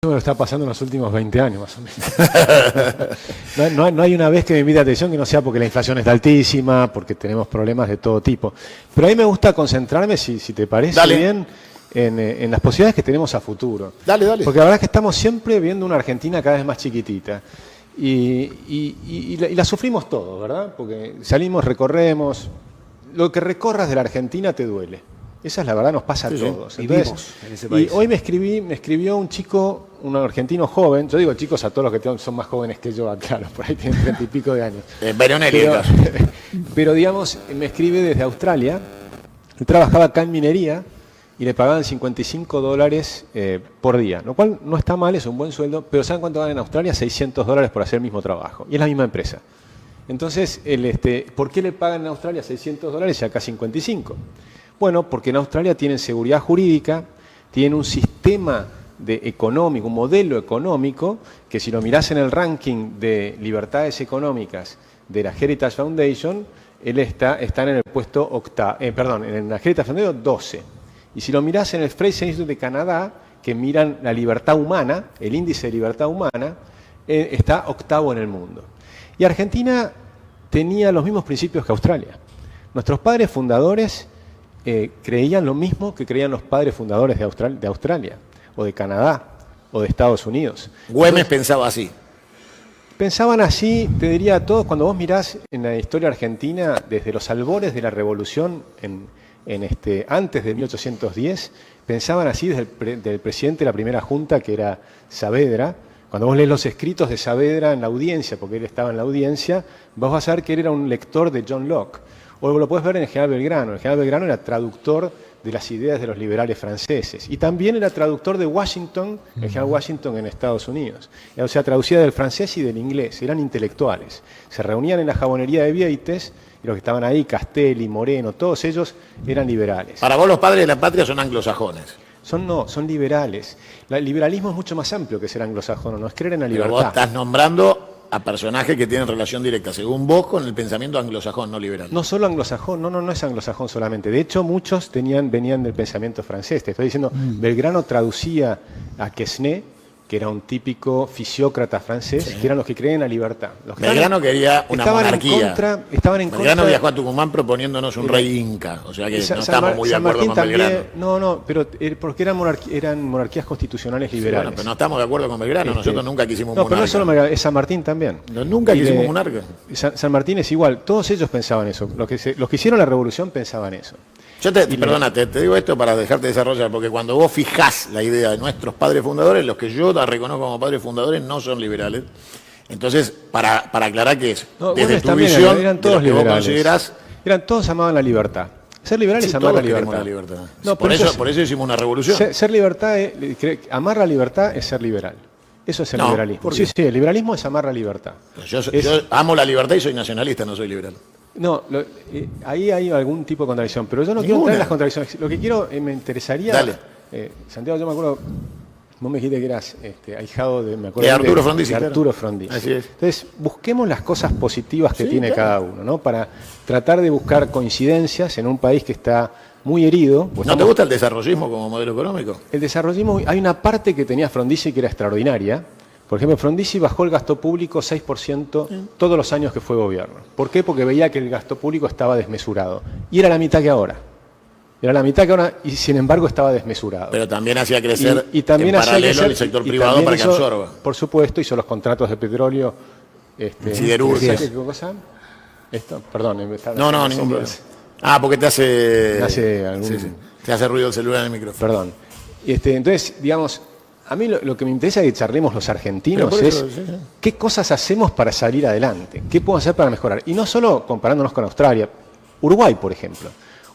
me lo está pasando en los últimos 20 años, más o menos. No hay una vez que me invite a atención que no sea porque la inflación está altísima, porque tenemos problemas de todo tipo. Pero a mí me gusta concentrarme, si te parece bien, en las posibilidades que tenemos a futuro. Dale. Porque la verdad es que estamos siempre viendo una Argentina cada vez más chiquitita. Y la sufrimos todos, ¿verdad? Porque salimos, recorremos. Lo que recorras de la Argentina te duele. Esa es la verdad, nos pasa a todos. Vivimos en ese país. Y hoy me escribió un chico, un argentino joven. Yo digo chicos a todos los que son más jóvenes que yo, claro, por ahí tienen 30 y pico de años. Pero digamos, me escribe desde Australia. Él trabajaba acá en minería y le pagaban $55 por día, lo cual no está mal, es un buen sueldo, pero ¿saben cuánto ganan en Australia? $600 por hacer el mismo trabajo. Y es la misma empresa. Entonces, ¿por qué le pagan en Australia $600 y acá 55? Bueno, porque en Australia tienen seguridad jurídica, tienen un sistema económico, un modelo económico, que si lo mirás en el ranking de libertades económicas de la Heritage Foundation, él está en el puesto en la Heritage Foundation 12. Y si lo mirás en el Fraser Institute de Canadá, que miran la libertad humana, el índice de libertad humana, está 8º en el mundo. Y Argentina tenía los mismos principios que Australia. Nuestros padres fundadores creían lo mismo que creían los padres fundadores de Australia, o de Canadá, o de Estados Unidos. Güemes pensaba así. Pensaban así, te diría, todos, cuando vos mirás en la historia argentina, desde los albores de la revolución, antes de 1810, pensaban así desde el presidente de la primera junta, que era Saavedra. Cuando vos lees los escritos de Saavedra en la audiencia, porque él estaba en la audiencia, vos vas a ver que él era un lector de John Locke. O lo puedes ver en el general Belgrano. El general Belgrano era traductor de las ideas de los liberales franceses. Y también era traductor de Washington, el general Washington en Estados Unidos. O sea, traducía del francés y del inglés. Eran intelectuales. Se reunían en la jabonería de Vieites, y los que estaban ahí, Castelli, Moreno, todos ellos eran liberales. Para vos los padres de la patria son anglosajones. Son liberales. El liberalismo es mucho más amplio que ser anglosajón, no es creer en la libertad. Pero vos estás nombrando a personajes que tienen relación directa, según vos, con el pensamiento anglosajón, no liberal. No solo anglosajón, no es anglosajón solamente. De hecho, muchos venían del pensamiento francés. Te estoy diciendo, Belgrano traducía a Quesnay, que era un típico fisiócrata francés, que eran los que creían en la libertad. Belgrano quería una monarquía. Belgrano viajó a Tucumán proponiéndonos un rey inca, o sea que no estamos muy de acuerdo con Belgrano. No, pero porque eran monarquías constitucionales liberales. Bueno, pero no estamos de acuerdo con Belgrano, nosotros nunca quisimos monarca. No, pero no es solo Belgrano, es San Martín también. Nunca quisimos monarca. San Martín es igual, todos ellos pensaban eso. Los que hicieron la revolución pensaban eso. Yo te digo esto para dejarte desarrollar, porque cuando vos fijás la idea de nuestros padres fundadores, los que yo reconozco como padres fundadores no son liberales. Entonces, para aclarar que es, desde tu visión, eran todos de lo que liberales. vos considerás... Todos amaban la libertad. Ser liberal es amar la libertad. No, por eso hicimos una revolución. Amar la libertad es ser liberal. Eso es el liberalismo. Sí, el liberalismo es amar la libertad. Yo amo la libertad y soy nacionalista, no soy liberal. No, ahí hay algún tipo de contradicción, pero yo no quiero entrar en las contradicciones. Lo que me interesaría... Dale. Santiago, yo me acuerdo, vos me dijiste que eras ahijado de Arturo Frondizi. Arturo Frondizi. Así es. Entonces, busquemos las cosas positivas que tiene cada uno, ¿no? Para tratar de buscar coincidencias en un país que está muy herido. ¿No te gusta el desarrollismo como modelo económico? El desarrollismo, hay una parte que tenía Frondizi que era extraordinaria. Por ejemplo, Frondizi bajó el gasto público 6% todos los años que fue gobierno. ¿Por qué? Porque veía que el gasto público estaba desmesurado. Y era la mitad que ahora. Y sin embargo estaba desmesurado. Pero también hacía crecer y también en paralelo el sector privado para que absorba. Por supuesto, hizo los contratos de petróleo. Siderurgia. ¿Qué cosa? Esto, perdón. No, ningún problema. Porque te hace ruido el celular en el micrófono. Perdón. Entonces, digamos... A mí lo que me interesa que charlemos los argentinos es qué cosas hacemos para salir adelante, qué podemos hacer para mejorar. Y no solo comparándonos con Australia, Uruguay, por ejemplo.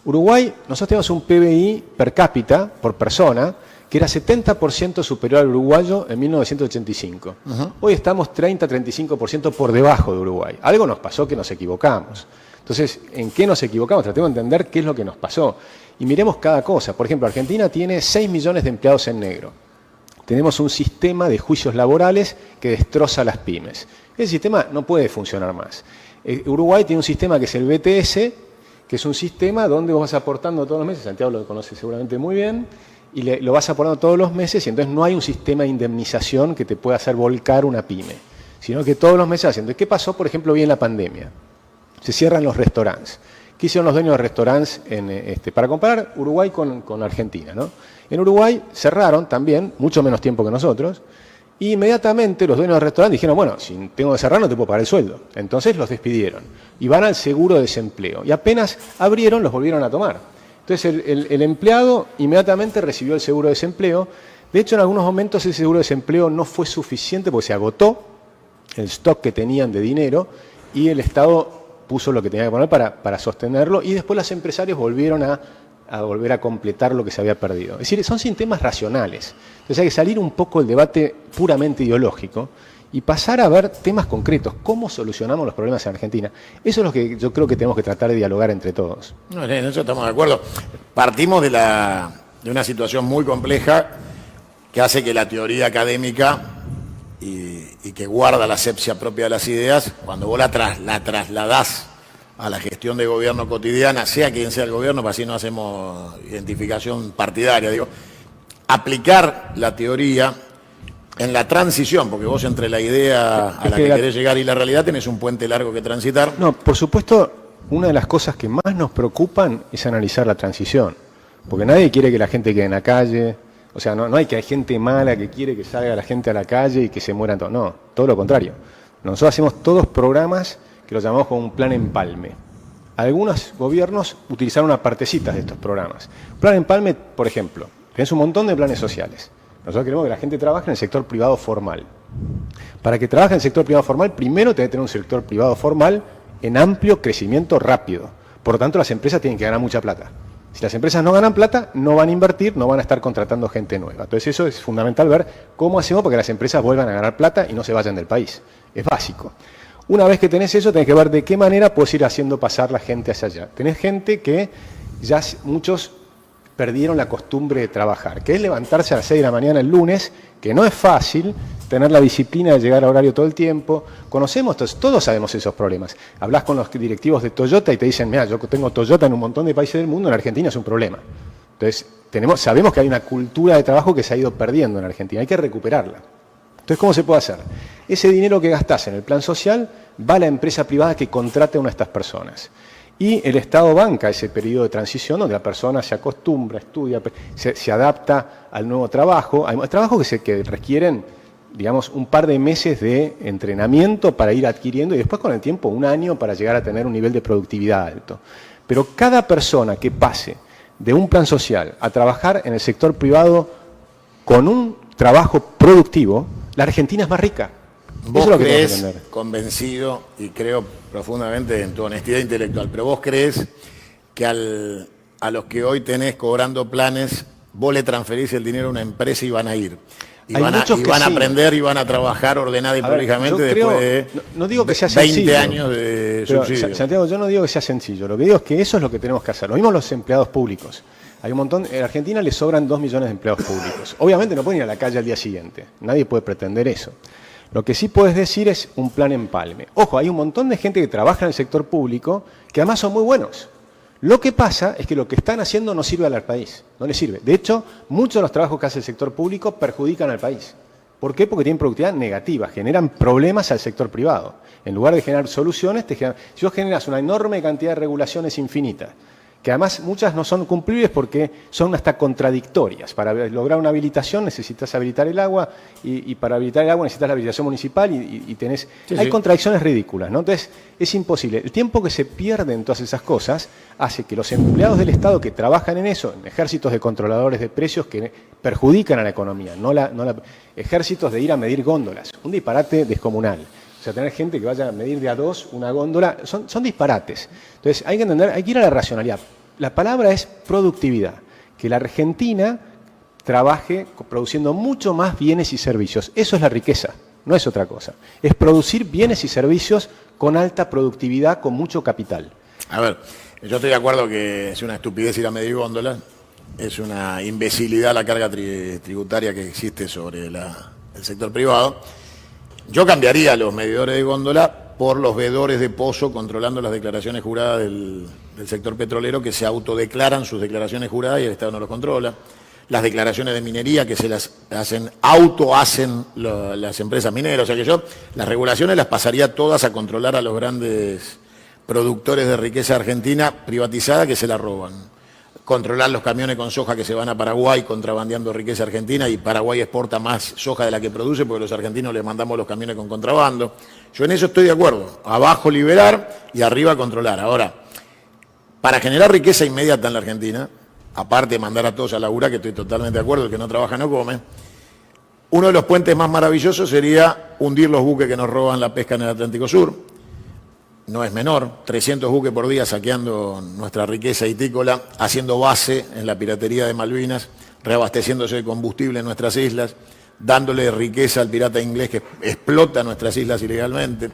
Uruguay, nosotros tenemos un PBI per cápita, por persona, que era 70% superior al uruguayo en 1985. Hoy estamos 30-35% por debajo de Uruguay. Algo nos pasó que nos equivocamos. Entonces, ¿en qué nos equivocamos? Tratemos de entender qué es lo que nos pasó. Y miremos cada cosa. Por ejemplo, Argentina tiene 6 millones de empleados en negro. Tenemos un sistema de juicios laborales que destroza las pymes. Ese sistema no puede funcionar más. Uruguay tiene un sistema que es el BTS, que es un sistema donde vos vas aportando todos los meses, Santiago lo conoce seguramente muy bien, y lo vas aportando todos los meses y entonces no hay un sistema de indemnización que te pueda hacer volcar una pyme, sino que todos los meses haciendo. ¿Qué pasó, por ejemplo, hoy en la pandemia? Se cierran los restaurantes. ¿Qué hicieron los dueños de restaurantes para comparar Uruguay con Argentina, ¿no? En Uruguay cerraron también, mucho menos tiempo que nosotros, y inmediatamente los dueños de restaurantes dijeron, bueno, si tengo que cerrar no te puedo pagar el sueldo. Entonces los despidieron y van al seguro de desempleo. Y apenas abrieron, los volvieron a tomar. Entonces el empleado inmediatamente recibió el seguro de desempleo. De hecho, en algunos momentos ese seguro de desempleo no fue suficiente porque se agotó el stock que tenían de dinero y el Estado puso lo que tenía que poner para sostenerlo y después los empresarios volvieron a volver a completar lo que se había perdido. Es decir, son sistemas racionales. Entonces hay que salir un poco del debate puramente ideológico y pasar a ver temas concretos, cómo solucionamos los problemas en Argentina. Eso es lo que yo creo que tenemos que tratar de dialogar entre todos. No, en eso estamos de acuerdo. Partimos de una situación muy compleja que hace que la teoría académica y que guarda la asepsia propia de las ideas, cuando vos la trasladás a la gestión de gobierno cotidiana, sea quien sea el gobierno, para así no hacemos identificación partidaria, digo, aplicar la teoría en la transición, porque vos entre la idea a la que querés llegar y la realidad tenés un puente largo que transitar. No, por supuesto, una de las cosas que más nos preocupan es analizar la transición, porque nadie quiere que la gente quede en la calle. O sea, no hay que hay gente mala que quiere que salga la gente a la calle y que se mueran todos. No, todo lo contrario. Nosotros hacemos todos programas que los llamamos como un plan empalme. Algunos gobiernos utilizaron una partecita de estos programas. Plan empalme, por ejemplo, tenés un montón de planes sociales. Nosotros queremos que la gente trabaje en el sector privado formal. Para que trabaje en el sector privado formal, primero tenés que tener un sector privado formal en amplio crecimiento rápido. Por lo tanto, las empresas tienen que ganar mucha plata. Si las empresas no ganan plata, no van a invertir, no van a estar contratando gente nueva. Entonces eso es fundamental, ver cómo hacemos para que las empresas vuelvan a ganar plata y no se vayan del país. Es básico. Una vez que tenés eso, tenés que ver de qué manera puedes ir haciendo pasar la gente hacia allá. Tenés gente que ya muchos perdieron la costumbre de trabajar, que es levantarse a las 6 de la mañana el lunes, que no es fácil, tener la disciplina de llegar a horario todo el tiempo. Conocemos, todos sabemos esos problemas. Hablás con los directivos de Toyota y te dicen, mira, yo tengo Toyota en un montón de países del mundo, en Argentina es un problema. Entonces, sabemos que hay una cultura de trabajo que se ha ido perdiendo en Argentina, hay que recuperarla. Entonces, ¿cómo se puede hacer? Ese dinero que gastás en el plan social va a la empresa privada que contrate a una de estas personas. Y el Estado banca ese periodo de transición donde la persona se acostumbra, estudia, se adapta al nuevo trabajo. Hay trabajos que requieren, digamos, un par de meses de entrenamiento para ir adquiriendo y después con el tiempo 1 año para llegar a tener un nivel de productividad alto. Pero cada persona que pase de un plan social a trabajar en el sector privado con un trabajo productivo, la Argentina es más rica. Vos crees, convencido y creo profundamente en tu honestidad intelectual, pero vos crees que a los que hoy tenés cobrando planes, vos le transferís el dinero a una empresa y van a ir. Y van a aprender y van a trabajar ordenada y prolijamente después de no digo que sea sencillo, 20 años de subsidio. Santiago, yo no digo que sea sencillo, lo que digo es que eso es lo que tenemos que hacer. Lo mismo los empleados públicos. Hay un montón, en Argentina le sobran 2 millones de empleados públicos. Obviamente no pueden ir a la calle al día siguiente, nadie puede pretender eso. Lo que sí puedes decir es un plan empalme. Ojo, hay un montón de gente que trabaja en el sector público que además son muy buenos. Lo que pasa es que lo que están haciendo no sirve al país, no le sirve. De hecho, muchos de los trabajos que hace el sector público perjudican al país. ¿Por qué? Porque tienen productividad negativa, generan problemas al sector privado. En lugar de generar soluciones, si vos generas una enorme cantidad de regulaciones infinitas, que además muchas no son cumplibles porque son hasta contradictorias. Para lograr una habilitación necesitas habilitar el agua y para habilitar el agua necesitas la habilitación municipal y tenés... Hay contradicciones ridículas, ¿no? Entonces es imposible. El tiempo que se pierde en todas esas cosas hace que los empleados del Estado que trabajan en eso, en ejércitos de controladores de precios que perjudican a la economía, ejércitos de ir a medir góndolas, un disparate descomunal. O sea, tener gente que vaya a medir de a 2 una góndola, son disparates. Entonces, hay que entender, hay que ir a la racionalidad. La palabra es productividad. Que la Argentina trabaje produciendo mucho más bienes y servicios. Eso es la riqueza, no es otra cosa. Es producir bienes y servicios con alta productividad, con mucho capital. A ver, yo estoy de acuerdo que es una estupidez ir a medir góndolas. Es una imbecilidad la carga tributaria que existe sobre el sector privado. Yo cambiaría a los medidores de góndola por los veedores de pozo controlando las declaraciones juradas del sector petrolero que se autodeclaran sus declaraciones juradas y el Estado no los controla. las declaraciones de minería que se las hacen, las empresas mineras. O sea que yo las regulaciones las pasaría todas a controlar a los grandes productores de riqueza argentina privatizada que se la roban. Controlar los camiones con soja que se van a Paraguay contrabandeando riqueza argentina, y Paraguay exporta más soja de la que produce porque los argentinos le mandamos los camiones con contrabando. Yo en eso estoy de acuerdo. Abajo liberar y arriba controlar. Ahora, para generar riqueza inmediata en la Argentina, aparte de mandar a todos a laburar, que estoy totalmente de acuerdo, el que no trabaja no come, uno de los puentes más maravillosos sería hundir los buques que nos roban la pesca en el Atlántico Sur. No es menor, 300 buques por día saqueando nuestra riqueza hitícola, haciendo base en la piratería de Malvinas, reabasteciéndose de combustible en nuestras islas, dándole riqueza al pirata inglés que explota nuestras islas ilegalmente.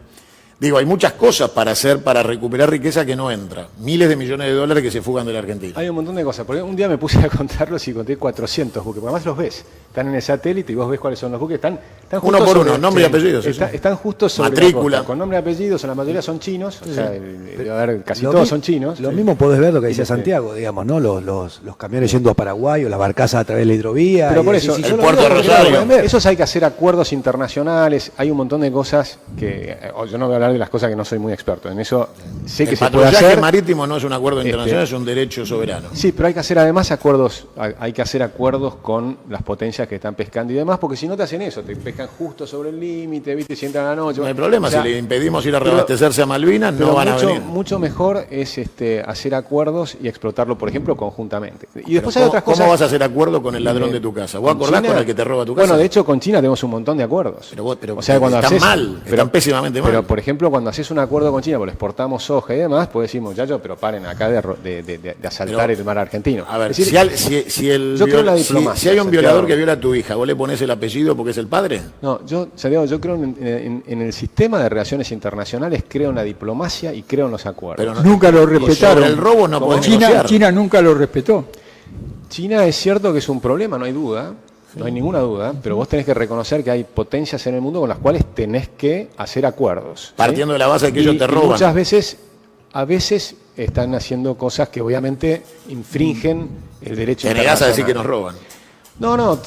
Digo, hay muchas cosas para hacer para recuperar riqueza que no entra. Miles de millones de dólares que se fugan de la Argentina. Hay un montón de cosas. Porque un día me puse a contarlos y conté 400 buques. Porque además los ves. Están en el satélite y vos ves cuáles son los buques. Están uno por uno, nombre y apellido. Están justo sobre matrícula. La costa, con nombre y apellidos, la mayoría son chinos. O sea, casi todos son chinos. Lo mismo podés ver lo que decía Santiago, digamos, ¿no? Los camiones yendo a Paraguay o las barcazas a través de la hidrovía. Pero por eso, el puerto de Rosario. Esos hay que hacer acuerdos internacionales. Hay un montón de cosas que... Yo no voy a hablar de las cosas que no soy muy experto. En eso sé que se puede hacer. El patrullaje marítimo no es un acuerdo internacional, es un derecho soberano. Sí, pero hay que hacer además acuerdos, hay que hacer acuerdos con las potencias que están pescando y demás, porque si no te hacen eso, te pescan justo sobre el límite, ¿viste? Si entran a la noche. No hay problema, o sea, si le impedimos ir a reabastecerse a Malvinas, no van a venir. Mucho mejor es hacer acuerdos y explotarlo, por ejemplo, conjuntamente. Y después hay otras cosas. ¿Cómo vas a hacer acuerdos con el ladrón de tu casa? ¿Vos acordás con el que te roba tu casa? Bueno, de hecho, con China tenemos un montón de acuerdos. Pero o sea, cuando están pésimamente mal. Pero, por ejemplo, cuando haces un acuerdo con China, porque exportamos soja y demás, pues decir, muchachos, pero paren acá de asaltar el mar argentino. A ver, es decir, si hay un violador que viola a tu hija, ¿vos le pones el apellido porque es el padre? No, yo creo en el sistema de relaciones internacionales, creo en la diplomacia y creo en los acuerdos. Pero nunca lo respetaron. El robo no podés China nunca lo respetó. China es cierto que es un problema, no hay duda. No hay ninguna duda, pero vos tenés que reconocer que hay potencias en el mundo con las cuales tenés que hacer acuerdos. Partiendo de la base de que ellos te roban. Muchas veces, a veces están haciendo cosas que obviamente infringen el derecho internacional. ¿Te negás a decir que nos roban? No,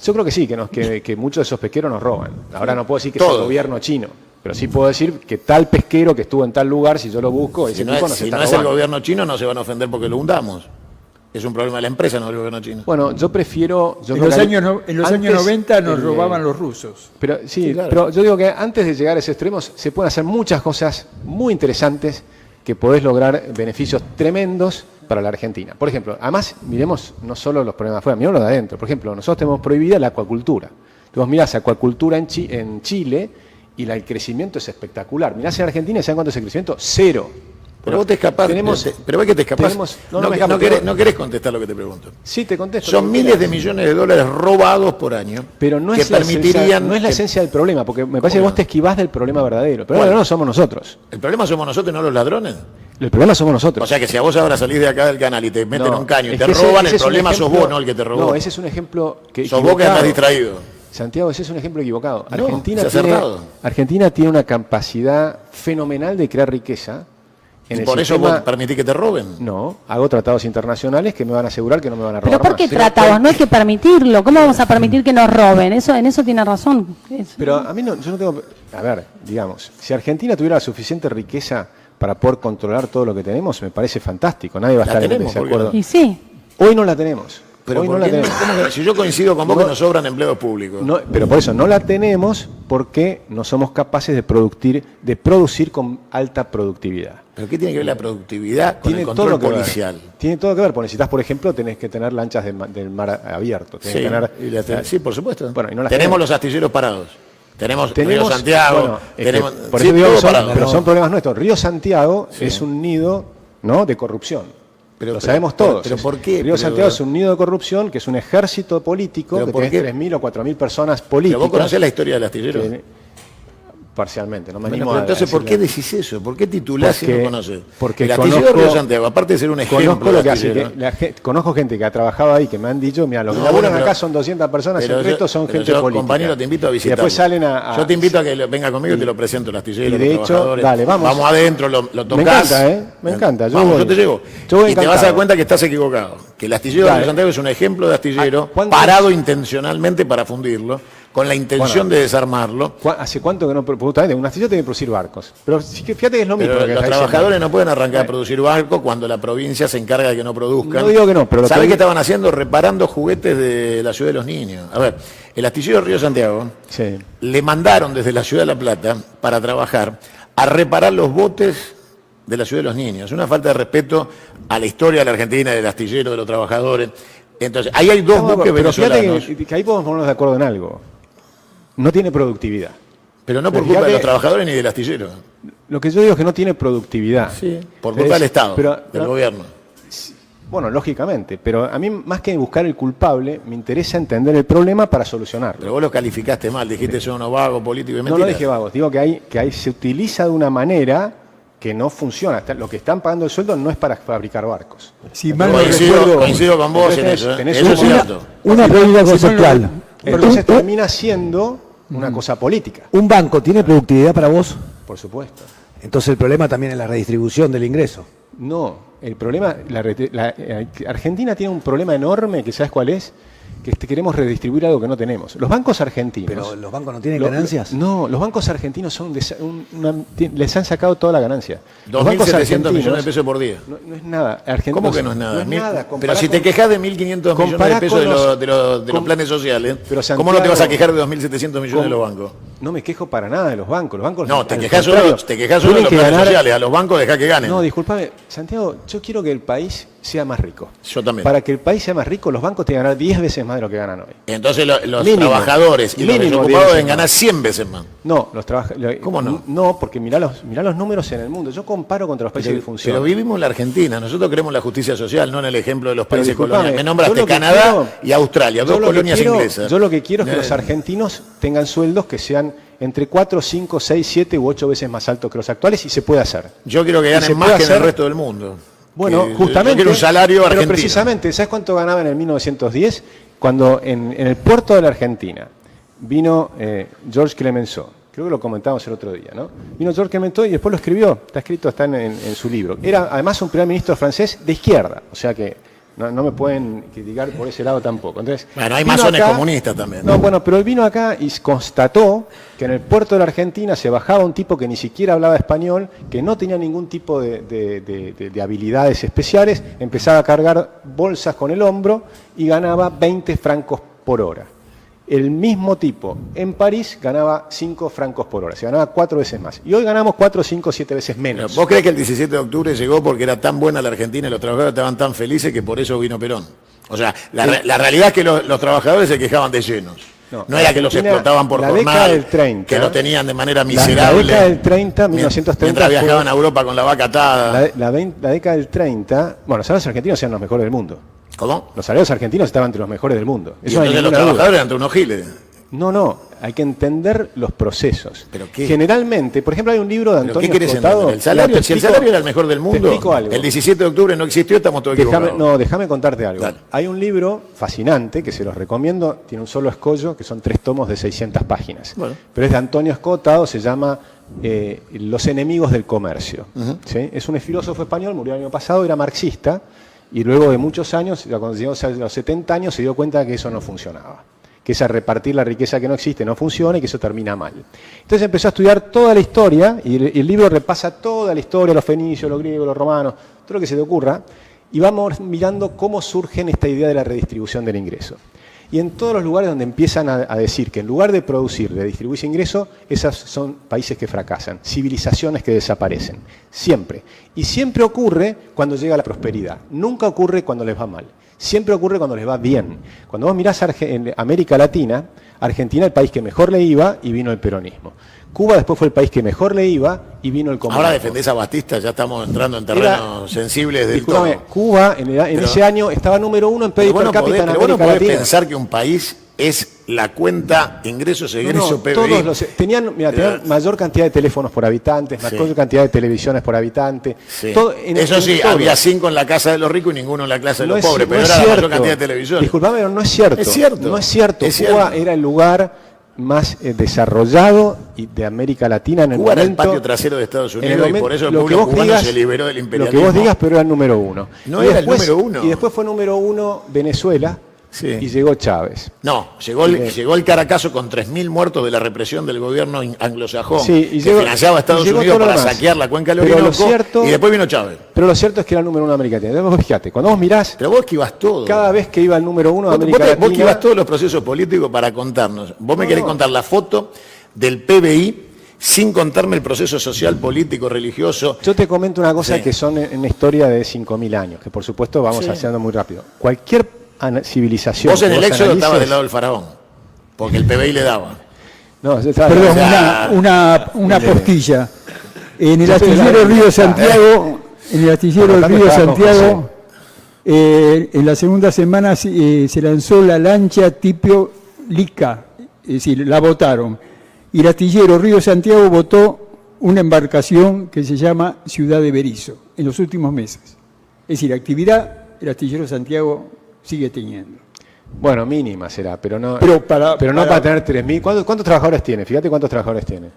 yo creo que sí, que muchos de esos pesqueros nos roban. Ahora no puedo decir que es el gobierno chino, pero sí puedo decir que tal pesquero que estuvo en tal lugar, si yo lo busco, ese tipo nos está robando. Si no es el gobierno chino, no se van a ofender porque lo hundamos. Es un problema de la empresa, no del gobierno chino. Bueno, yo prefiero... En los años 90 nos robaban los rusos. Pero sí, claro. Pero yo digo que antes de llegar a ese extremo se pueden hacer muchas cosas muy interesantes que podés lograr beneficios tremendos para la Argentina. Por ejemplo, además, miremos no solo los problemas afuera, miremos los de adentro. Por ejemplo, nosotros tenemos prohibida la acuacultura. Vos mirás acuacultura en Chile y el crecimiento es espectacular. Mirás en Argentina y ¿saben cuánto es el crecimiento? 0. Pero vos te escapás. Pero ves que te escapás. No querés contestar lo que te pregunto. Sí, te contesto. Son miles de millones de dólares robados por año. Pero no es la esencia del problema, porque me parece que vos te esquivás del problema verdadero. Pero no somos nosotros. ¿El problema somos nosotros y no los ladrones? El problema somos nosotros. O sea que si a vos ahora salís de acá del canal y te meten un caño y te roban, el problema sos vos, no el que te robó. No, ese es un ejemplo que... Sos vos que andás distraído. Santiago, ese es un ejemplo equivocado. No, Argentina tiene una capacidad fenomenal de crear riqueza. ¿Y por eso vos permitís que te roben? No, hago tratados internacionales que me van a asegurar que no me van a robar. ¿Pero por qué tratados? No hay que permitirlo. ¿Cómo vamos a permitir que nos roben? En eso tiene razón. Pero a mí yo no tengo... A ver, digamos, si Argentina tuviera la suficiente riqueza para poder controlar todo lo que tenemos, me parece fantástico. Nadie va a estar en desacuerdo. Y sí. Hoy no la tenemos. Pero si yo coincido con vos que nos sobran empleos públicos. No, pero por eso no la tenemos porque no somos capaces de producir con alta productividad. ¿Pero qué tiene que ver la productividad con el control policial? Tiene todo que ver, porque necesitas, por ejemplo, tenés que tener lanchas del mar abierto. Sí, por supuesto. Bueno, y no tenemos los astilleros parados. Tenemos Río Santiago. Por eso digo, pero son problemas nuestros. Río Santiago es un nido, ¿no?, de corrupción. Lo sabemos todos. ¿Pero por qué? Río Santiago es un nido de corrupción, que es un ejército político, que tiene 3.000 o 4.000 personas políticas. ¿Pero vos conocés la historia del astillero? parcialmente, no me Bueno, animo pero a entonces, ¿por qué decirle. decís eso? ¿Por qué titulás si no conoces? Porque el astillero conozco- Río Santiago, aparte de ser un ejemplo Conozco lo de que hace, astillero, conozco gente que ha trabajado ahí, que me han dicho, mira, los que No, laburan bueno, acá pero- son 200 personas, pero el resto son pero gente yo, política. compañero, te invito a Y visitar. después salen a... Yo te invito a que venga conmigo y te lo presento el astillero, y de los hecho, trabajadores. dale, vamos. adentro, lo tocás. Me encanta, Me encanta. Vamos, yo te llevo. Yo voy Y te vas a encantado. dar cuenta que estás equivocado. Que el astillero de Dale. Río Santiago es un ejemplo de astillero ¿Cuántos- parado intencionalmente para fundirlo, con la intención Bueno. de desarmarlo. ¿Hace cuánto que no? Justamente, un astillero tiene que producir barcos. Pero sí que fíjate que es lo mismo. Pero lo que los está diciendo. trabajadores no pueden arrancar a producir barcos cuando la provincia se encarga de que no produzcan. No digo que no, pero lo ¿Sabés que- qué estaban haciendo? Reparando juguetes de la ciudad de los niños. A ver, el astillero Río Santiago Sí. le mandaron desde la ciudad de La Plata para trabajar a reparar los botes de la ciudad de los niños. Una falta de respeto a la historia de la Argentina, del astillero, de los trabajadores. Entonces, ahí hay dos buques Pero fíjate venezolanos, que ahí podemos ponernos de acuerdo en algo. No tiene productividad. pero no por pero culpa de fíjate- los trabajadores ni del astillero. Lo que yo digo es que no tiene productividad. Por culpa del Estado, pero- del gobierno. Bueno, lógicamente, pero a mí más que buscar el culpable, me interesa entender el problema para solucionarlo. Pero vos lo calificaste mal, dijiste son unos vagos políticos y No mentiras. lo dije vagos, digo que ahí se utiliza de una manera que no funciona. Lo que están pagando el sueldo no es para fabricar barcos. Si mal no Coincido, recuerdo, coincido con vos en eso. tenés Eso es una- cierto. Una pregunta conceptual. Entonces termina siendo una cosa política, ¿Un banco tiene productividad para vos? por supuesto. Entonces el problema también es la redistribución del ingreso. No, el problema, Argentina tiene un problema enorme, que ¿sabes cuál es? Que queremos redistribuir algo que no tenemos. Los bancos argentinos... Pero los bancos no tienen Lo- ganancias. No, los bancos argentinos son les han sacado toda la ganancia. Los bancos 2.700 millones de argentinos- pesos por día. No es nada. Argentinos- ¿Cómo que no es nada? No es nada. Pero compará si te con- quejas de 1.500 millones de compará pesos con de los- los com- planes sociales, Pero ¿cómo no te vas a Santiago- quejar de 2.700 millones de los bancos? No me quejo para nada de los bancos. Los bancos No, te al quejas contrario, solo de los tienen que planes ganar- sociales. A los bancos dejá que ganen. No, discúlpame, Santiago, yo quiero que el país sea más rico. Yo también. Para que el país sea más rico, los bancos tienen que ganar 10 veces más de lo que ganan hoy. Entonces los Mínimo. trabajadores y los Mínimo 10 desocupados veces deben ganar más. 100 veces más. No, los trabajadores. ¿Cómo no? No, porque mirá los números en el mundo. Yo comparo contra los países que Pero funcionan. vivimos en la Argentina, nosotros queremos la justicia social, no en el ejemplo de los Pero países disculpame, coloniales. Me yo nombraste lo que Canadá quiero- y Australia, Yo dos lo que colonias quiero- inglesas. Yo lo que quiero es que los argentinos tengan sueldos que sean entre 4, 5, 6, 7 u 8 veces más altos que los actuales y se puede hacer. Yo quiero que Y se ganen más puede que en el hacer- resto del mundo. Bueno, Que justamente. Yo quiero un salario pero argentino. precisamente, ¿sabes cuánto ganaba en el 1910? Cuando en el puerto de la Argentina vino Georges Clemenceau. Creo que lo comentamos el otro día, ¿no? Vino Georges Clemenceau y después lo escribió. Está escrito, está en su libro. Era además un primer ministro francés de izquierda. O sea que no me pueden criticar por ese lado tampoco. Entonces, Bueno, hay vino masones acá- comunistas también. No, bueno, pero él vino acá y constató que en el puerto de la Argentina se bajaba un tipo que ni siquiera hablaba español, que no tenía ningún tipo de habilidades especiales, empezaba a cargar bolsas con el hombro y ganaba 20 francos por hora. El mismo tipo en París ganaba 5 francos por hora, se ganaba 4 veces más. Y hoy ganamos 4, 5, 7 veces menos. ¿Vos crees que el 17 de octubre llegó porque era tan buena la Argentina y los trabajadores estaban tan felices que por eso vino Perón? O sea, la realidad es que los trabajadores se quejaban de llenos. No era que los Argentina, explotaban por la década jornal, del 30, que lo tenían de manera la miserable. década del 30, 1930 Mientras fue- viajaban a Europa con la vaca atada. La década del 30, bueno, los salarios argentinos eran los mejores del mundo. ¿Cómo? Los salarios argentinos estaban entre los mejores del mundo. Y Eso no hay entonces los ninguna duda. trabajadores eran entre unos giles. No, hay que entender los procesos. ¿Pero qué? Generalmente, por ejemplo, hay un libro de ¿Pero Antonio qué querés Escotado. entender? ¿El salario? Mira, te Si el explico- salario era el mejor del te mundo, explico algo. el 17 de octubre no existió, estamos todos equivocados. Déjame contarte algo. Dale. Hay un libro fascinante que se los recomiendo, tiene un solo escollo, que son 3 tomos de 600 páginas. Bueno. Pero es de Antonio Escotado, se llama Los enemigos del comercio. ¿Sí? Es un filósofo español, murió el año pasado, era marxista, y luego de muchos años, cuando llegó a los 70 años, se dio cuenta que eso no funcionaba. Que esa repartir la riqueza que no existe no funciona y que eso termina mal. Entonces empezó a estudiar toda la historia, y el libro repasa toda la historia, los fenicios, los griegos, los romanos, todo lo que se te ocurra, y vamos mirando cómo surge esta idea de la redistribución del ingreso. Y en todos los lugares donde empiezan a decir que en lugar de producir, de distribuirse ingreso, esos son países que fracasan, civilizaciones que desaparecen, siempre. Y siempre ocurre cuando llega la prosperidad, nunca ocurre cuando les va mal. Siempre ocurre cuando les va bien. Cuando vos mirás en América Latina, Argentina el país que mejor le iba y vino el peronismo. Cuba después fue el país que mejor le iba y vino el comunismo. Ahora defendés a Batista, ya estamos entrando en terrenos sensibles del Discúlpame, todo. Cuba en ese año estaba número 1 en PIB per cápita en Pero vos no América podés Latina. pensar que un país es la cuenta ingresos, egresos, PBI. Tenían mayor cantidad de teléfonos por habitantes, mayor cantidad de televisiones por habitante. Sí. Eso sí, había 5 en la casa de los ricos y ninguno en la casa de los pobres, pero era la mayor cantidad de televisiones. Disculpame, pero no es cierto. Es cierto. No es cierto. Cuba era el lugar más desarrollado de América Latina en el Cuba momento. Era el patio trasero de Estados Unidos y por eso el pueblo cubano digas, se liberó del imperialismo. Lo que vos digas, pero era el número 1. No era después, el número 1. Y después fue número 1 Venezuela. Sí. Y llegó Chávez. No, llegó el Caracazo con 3.000 muertos de la represión del gobierno anglosajón, que financiaba a Estados Unidos para saquear la cuenca del Orinoco, y después vino Chávez. Pero lo cierto es que era el número 1 de América Latina. Entonces, fíjate, cuando vos mirás... Pero vos esquivas todo. Cada vez que iba el número 1 de América Latina... Vos esquivas todos los procesos políticos para contarnos. Vos me querés contar la foto del PBI sin contarme el proceso social, político, religioso. Yo te comento una cosa que son en la historia de 5.000 años, que por supuesto vamos haciendo muy rápido. Cualquier civilización. Vos en el éxodo estabas del lado del faraón, porque el PBI le daba. No, perdón, una postilla. En el astillero Río Santiago, en la segunda semana se lanzó la lancha tipo Lica, es decir, la votaron. Y el astillero Río Santiago votó una embarcación que se llama Ciudad de Berisso en los últimos meses. Es decir, actividad el astillero Santiago sigue teniendo. Bueno, mínima será, pero no para tener 3.000. ¿Cuántos trabajadores tiene? Fíjate cuántos trabajadores tiene.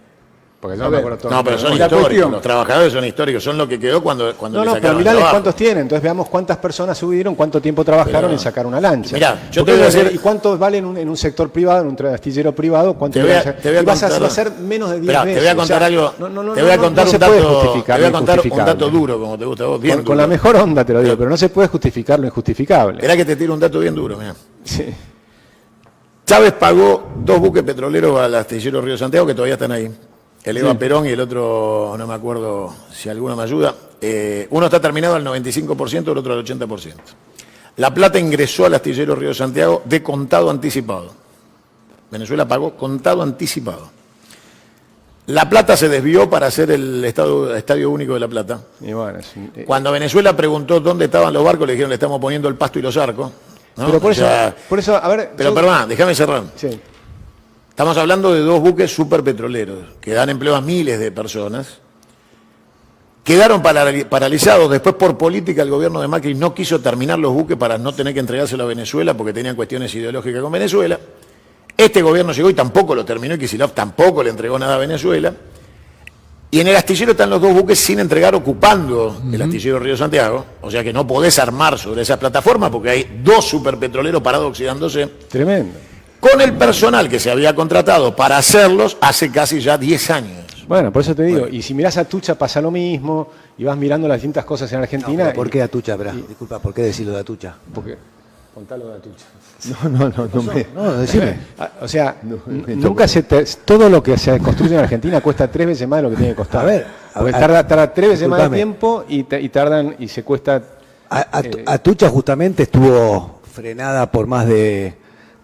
Porque yo no me acuerdo todo. No, pero son históricos. Los trabajadores son históricos, son lo que quedó cuando le sacaron pero mirales cuántos tienen. Entonces veamos cuántas personas subieron, cuánto tiempo trabajaron en sacar una lancha. Mirá, yo te voy a decir... ¿Y cuántos valen en un sector privado, en un astillero privado? ¿Cuánto vas a hacer menos de 10 veces? Te voy a contar algo. Te voy a contar un dato. Te voy a contar un dato duro, como te gusta a vos. Con la mejor onda te lo digo, pero no se puede justificar lo injustificable. Esperá que te tiro un dato bien duro, mirá. Sí. Chávez pagó 2 buques petroleros al astillero Río Santiago que todavía están ahí. El Eva Perón y el otro, no me acuerdo si alguno me ayuda. Uno está terminado al 95%, el otro al 80%. La plata ingresó al astillero Río Santiago de contado anticipado. Venezuela pagó contado anticipado. La plata se desvió para hacer el Estadio Único de La Plata. Y bueno, cuando Venezuela preguntó dónde estaban los barcos, le dijeron le estamos poniendo el pasto y los arcos. ¿No? Pero por eso, a ver... Pero perdón, déjame cerrar. Sí. Estamos hablando de 2 buques superpetroleros que dan empleo a miles de personas. Quedaron paralizados. Después, por política, el gobierno de Macri no quiso terminar los buques para no tener que entregárselo a Venezuela porque tenían cuestiones ideológicas con Venezuela. Este gobierno llegó y tampoco lo terminó y Kicillof tampoco le entregó nada a Venezuela. Y en el astillero están los 2 buques sin entregar, ocupando el astillero Río Santiago. O sea que no podés armar sobre esa plataforma porque hay 2 superpetroleros parados oxidándose. Tremendo. Con el personal que se había contratado para hacerlos hace casi ya 10 años. Bueno, por eso te digo, y si mirás a Atucha pasa lo mismo, y vas mirando las distintas cosas en Argentina... ¿Por qué Atucha? Disculpa, ¿por qué decirlo de Atucha? Porque, contalo de Atucha. No, decime. O sea, nunca todo lo que se construye en Argentina cuesta 3 veces más de lo que tiene que costar. A ver, porque tarda 3 veces más de tiempo y se cuesta... Atucha justamente estuvo frenada por más de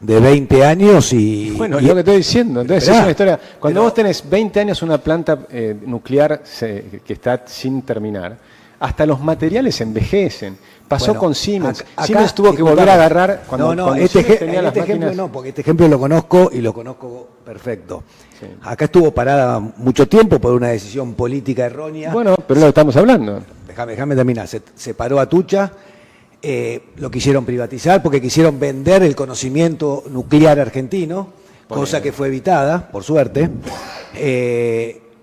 20 años y... Bueno, es lo que estoy diciendo. Entonces es una historia... Cuando vos tenés 20 años una planta nuclear que está sin terminar, hasta los materiales envejecen. Pasó con Siemens. Siemens tuvo que volver a agarrar cuando este ejemplo no, porque este ejemplo lo conozco y lo conozco perfecto. Sí. Acá estuvo parada mucho tiempo por una decisión política errónea. Bueno, pero lo estamos hablando. Déjame terminar. Se paró Atucha. Lo quisieron privatizar porque quisieron vender el conocimiento nuclear argentino, cosa que fue evitada, por suerte,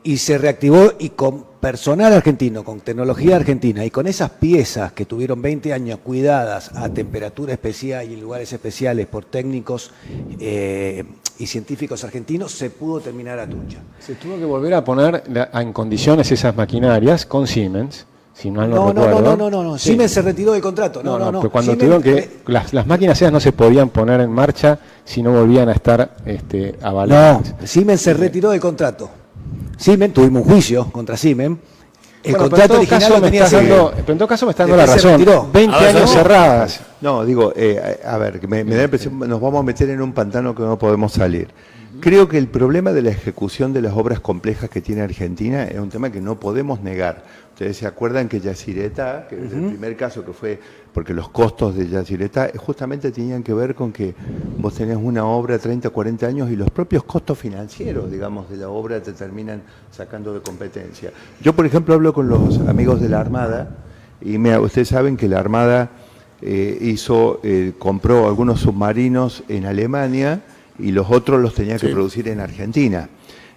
y se reactivó y con personal argentino, con tecnología argentina y con esas piezas que tuvieron 20 años cuidadas a temperatura especial y en lugares especiales por técnicos y científicos argentinos, se pudo terminar Atucha. Se tuvo que volver a poner en condiciones esas maquinarias con Siemens. Si mal no recuerdo. No. Sí. Siemens se retiró del contrato. No. Pero cuando Siemens, tuvieron que las máquinas esas no se podían poner en marcha si no volvían a estar avaladas. No, Siemens se retiró del contrato. Siemens, tuvimos un juicio contra Siemens. El contrato original lo tenía pero en todo caso me está dando la razón. 20 años cerradas. No, digo, a ver, me da la impresión, nos vamos a meter en un pantano que no podemos salir. Creo que el problema de la ejecución de las obras complejas que tiene Argentina es un tema que no podemos negar. Ustedes se acuerdan que Yacyretá, que es el primer caso que fue, porque los costos de Yacyretá justamente tenían que ver con que vos tenés una obra 30, 40 años y los propios costos financieros, digamos, de la obra te terminan sacando de competencia. Yo, por ejemplo, hablo con los amigos de la Armada y ustedes saben que la Armada compró algunos submarinos en Alemania y los otros los tenía que producir en Argentina.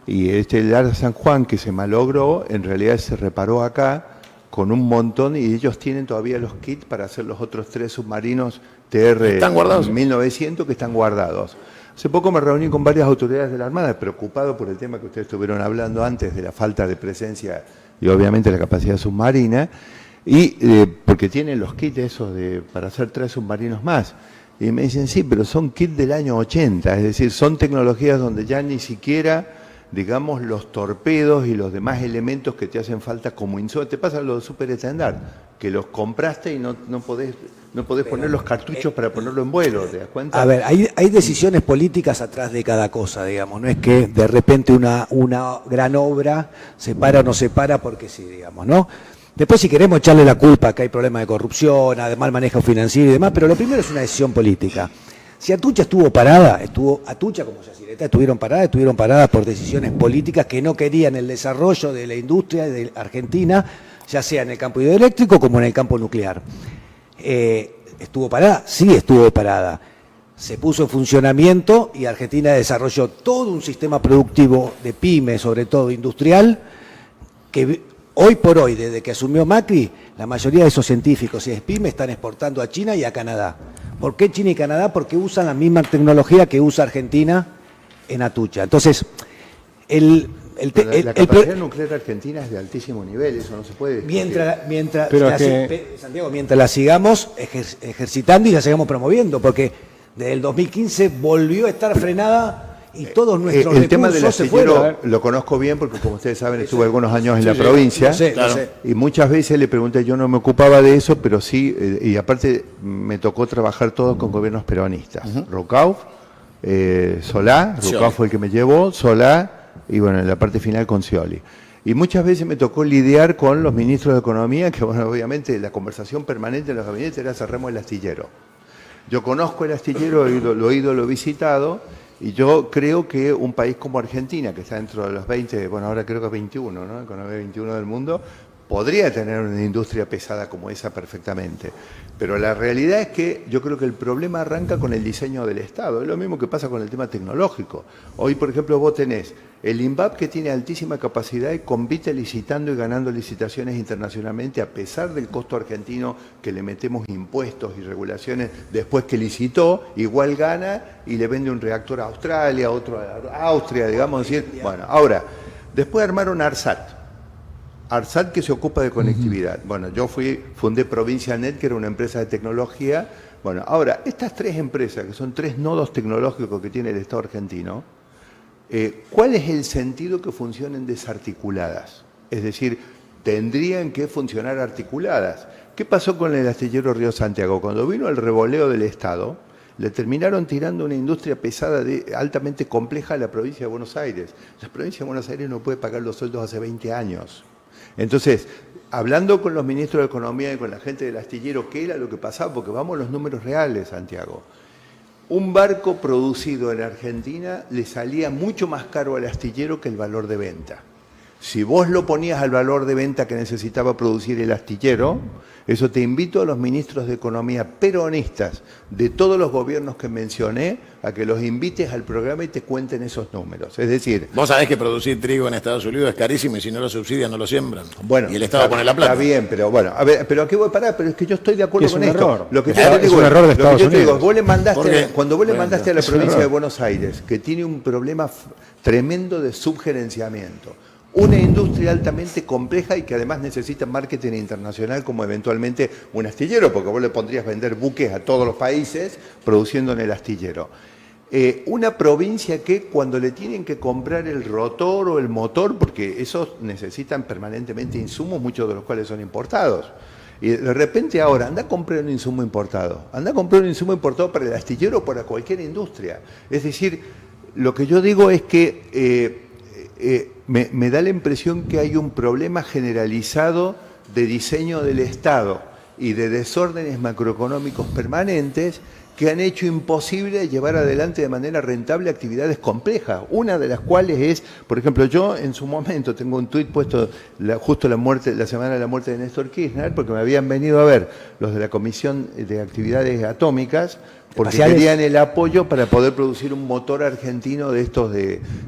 Y el Ar San Juan, que se malogró, en realidad se reparó acá con un montón y ellos tienen todavía los kits para hacer los otros 3 submarinos TR-1900 que están guardados. Hace poco me reuní con varias autoridades de la Armada, preocupado por el tema que ustedes estuvieron hablando antes de la falta de presencia y obviamente la capacidad submarina, y porque tienen los kits esos para hacer 3 submarinos más. Y me dicen, sí, pero son kits del año 80, es decir, son tecnologías donde ya ni siquiera, digamos, los torpedos y los demás elementos que te hacen falta como insumos. Te pasa lo de superestandard, que los compraste y no podés poner los cartuchos para ponerlo en vuelo, ¿te das cuenta? A ver, hay decisiones políticas atrás de cada cosa, digamos. No es que de repente una gran obra se para o no se para porque sí, digamos, ¿no? Después, si queremos echarle la culpa que hay problemas de corrupción, de mal manejo financiero y demás, pero lo primero es una decisión política. Si Atucha estuvo parada, Atucha como Yacyretá estuvieron paradas por decisiones políticas que no querían el desarrollo de la industria de Argentina, ya sea en el campo hidroeléctrico como en el campo nuclear. ¿Estuvo parada? Sí, estuvo parada. Se puso en funcionamiento y Argentina desarrolló todo un sistema productivo de pymes, sobre todo industrial, que hoy por hoy, desde que asumió Macri, la mayoría de esos científicos y pymes están exportando a China y a Canadá. ¿Por qué China y Canadá? Porque usan la misma tecnología que usa Argentina en Atucha. Entonces, la capacidad nuclear argentina es de altísimo nivel, eso no se puede discutir. Santiago, mientras la sigamos ejercitando y la sigamos promoviendo, porque desde el 2015 volvió a estar frenada y todos nuestros el tema del recursos se fueron. astillero lo conozco bien porque, como ustedes saben, estuve algunos años en la provincia. Lo sé. Y muchas veces le pregunté, yo no me ocupaba de eso, pero sí, y aparte me tocó trabajar todo con gobiernos peronistas. Rucauf, Solá, Rucauf fue el que me llevó, Solá, y bueno, en la parte final con Scioli. Y muchas veces me tocó lidiar con los ministros de Economía, que bueno, obviamente la conversación permanente en los gabinetes era cerremos el astillero. Yo conozco el astillero, lo he visitado, y yo creo que un país como Argentina, que está dentro de los 20, bueno, ahora creo que 21, ¿no? Economía 21 del mundo, podría tener una industria pesada como esa perfectamente. Pero la realidad es que yo creo que el problema arranca con el diseño del Estado. Es lo mismo que pasa con el tema tecnológico. Hoy, por ejemplo, vos tenés el INVAP, que tiene altísima capacidad y compite licitando y ganando licitaciones internacionalmente a pesar del costo argentino que le metemos impuestos y regulaciones. Después que licitó, igual gana y le vende un reactor a Australia, otro a Austria, digamos. Decir, bueno, ahora, después armaron ARSAT. ARSAT, que se ocupa de conectividad. Bueno, yo fundé ProvinciaNet, que era una empresa de tecnología. Bueno, ahora, estas 3 empresas, que son 3 nodos tecnológicos que tiene el Estado argentino, ¿cuál es el sentido que funcionen desarticuladas? Es decir, tendrían que funcionar articuladas. ¿Qué pasó con el astillero Río Santiago? Cuando vino el revoleo del Estado, le terminaron tirando una industria pesada, altamente compleja a la provincia de Buenos Aires. La provincia de Buenos Aires no puede pagar los sueldos hace 20 años. Entonces, hablando con los ministros de Economía y con la gente del astillero, ¿qué era lo que pasaba? Porque vamos a los números reales, Santiago. Un barco producido en Argentina le salía mucho más caro al astillero que el valor de venta. Si vos lo ponías al valor de venta que necesitaba producir el astillero, eso te invito a los ministros de Economía peronistas de todos los gobiernos que mencioné a que los invites al programa y te cuenten esos números. Es decir... Vos sabés que producir trigo en Estados Unidos es carísimo y si no lo subsidian no lo siembran. Bueno, y el Estado pone la plata. Está bien, pero bueno, a ver, pero aquí voy a parar, pero es que yo estoy de acuerdo con esto. Error. Lo que es un error de Estados Unidos. Vos le mandaste, cuando vos le mandaste a la provincia de Buenos Aires, que tiene un problema tremendo de subgerenciamiento, una industria altamente compleja y que además necesita marketing internacional como eventualmente un astillero, porque vos le pondrías vender buques a todos los países produciendo en el astillero. Una provincia que cuando le tienen que comprar el rotor o el motor, porque esos necesitan permanentemente insumos, muchos de los cuales son importados, y de repente ahora anda a comprar un insumo importado, anda a comprar un insumo importado para el astillero o para cualquier industria. Es decir, Lo que yo digo es que me da la impresión que hay un problema generalizado de diseño del Estado y de desórdenes macroeconómicos permanentes que han hecho imposible llevar adelante de manera rentable actividades complejas, una de las cuales es, por ejemplo, yo en su momento tengo un tuit puesto justo la semana de la muerte de Néstor Kirchner, porque me habían venido a ver los de la Comisión de Actividades Atómicas, porque querían el apoyo para poder producir un motor argentino de estos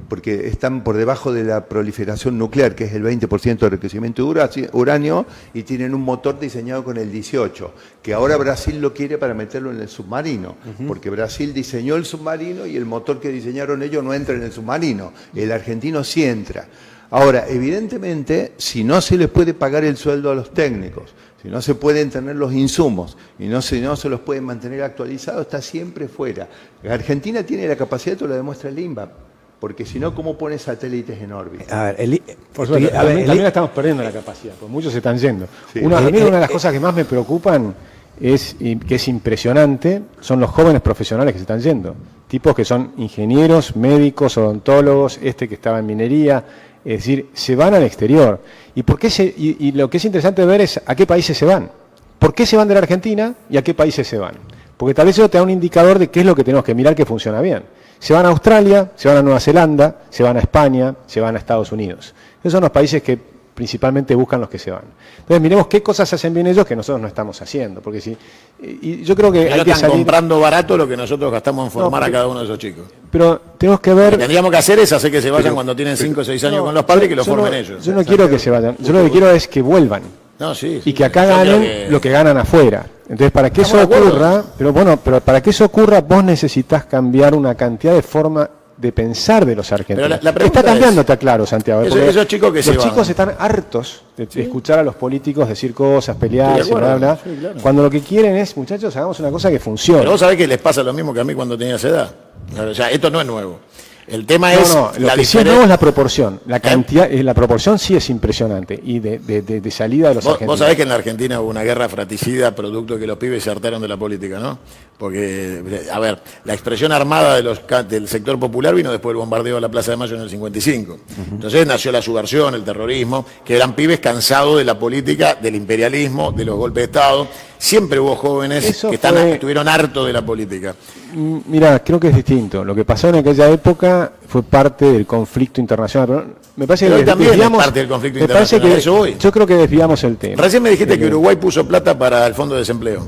porque están por debajo de la proliferación nuclear, que es el 20% de enriquecimiento de uranio, y tienen un motor diseñado con el 18%, que ahora Brasil lo quiere para meterlo en el submarino, porque Brasil diseñó el submarino y el motor que diseñaron ellos no entra en el submarino, el argentino sí entra. Ahora, evidentemente, si no se les puede pagar el sueldo a los técnicos, si no se pueden tener los insumos y si no se los pueden mantener actualizados, está siempre fuera. Argentina tiene la capacidad, esto lo demuestra el INVAP, porque si no, ¿cómo pone satélites en órbita? A ver, Por suerte, también estamos perdiendo la capacidad, porque muchos se están yendo. Sí. A mí una de las cosas que más me preocupan que es impresionante, son los jóvenes profesionales que se están yendo. Tipos que son ingenieros, médicos, odontólogos, que estaba en minería. Es decir, se van al exterior. ¿Y por qué y lo que es interesante ver es a qué países se van? ¿Por qué se van de la Argentina y a qué países se van? Porque tal vez eso te da un indicador de qué es lo que tenemos que mirar que funciona bien. Se van a Australia, se van a Nueva Zelanda, se van a España, se van a Estados Unidos. Esos son los países que principalmente buscan los que se van. Entonces miremos qué cosas hacen bien ellos que nosotros no estamos haciendo. Porque y yo creo que ellos hay que están salir comprando barato lo que nosotros gastamos en formar a cada uno de esos chicos. Pero tenemos que ver... Lo que tendríamos que hacer es hacer que se vayan cuando tienen 5 o 6 años con los padres y que los formen ellos. Yo no quiero que se vayan. Yo lo que quiero es que vuelvan. No, sí, Y que acá ganen lo que ganan afuera. Entonces, para que eso Estamos de acuerdo. ocurra, pero para que eso ocurra, vos necesitas cambiar una cantidad de forma de pensar de los argentinos. Pero la pregunta está cambiando, es, está claro, Santiago. porque esos chicos que se los van. chicos están hartos de escuchar a los políticos decir cosas, pelearse, Estoy de acuerdo, bla, bla. sí, claro. Cuando lo que quieren es, muchachos, hagamos una cosa que funcione. Pero vos sabés que les pasa lo mismo que a mí cuando tenía esa edad. O sea, esto no es nuevo. El tema No, es lo la que sí es diferencia. nuevo es la proporción. La cantidad, la proporción sí es impresionante. Y de salida de los argentinos. Vos sabés que en la Argentina hubo una guerra fratricida producto de que los pibes se hartaron de la política, ¿no? Porque, a ver, la expresión armada del sector popular vino después del bombardeo de la Plaza de Mayo en el 55. Entonces nació la subversión, el terrorismo, que eran pibes cansados de la política, del imperialismo, de los golpes de Estado. Siempre hubo jóvenes Eso que estuvieron hartos de la política. Mira, creo que es distinto. Lo que pasó en aquella época fue parte del conflicto internacional. Pero me parece Pero que también es parte del conflicto me parece internacional, que, a eso voy. yo creo que desviamos el tema. Recién me dijiste que Uruguay puso plata para el fondo de desempleo.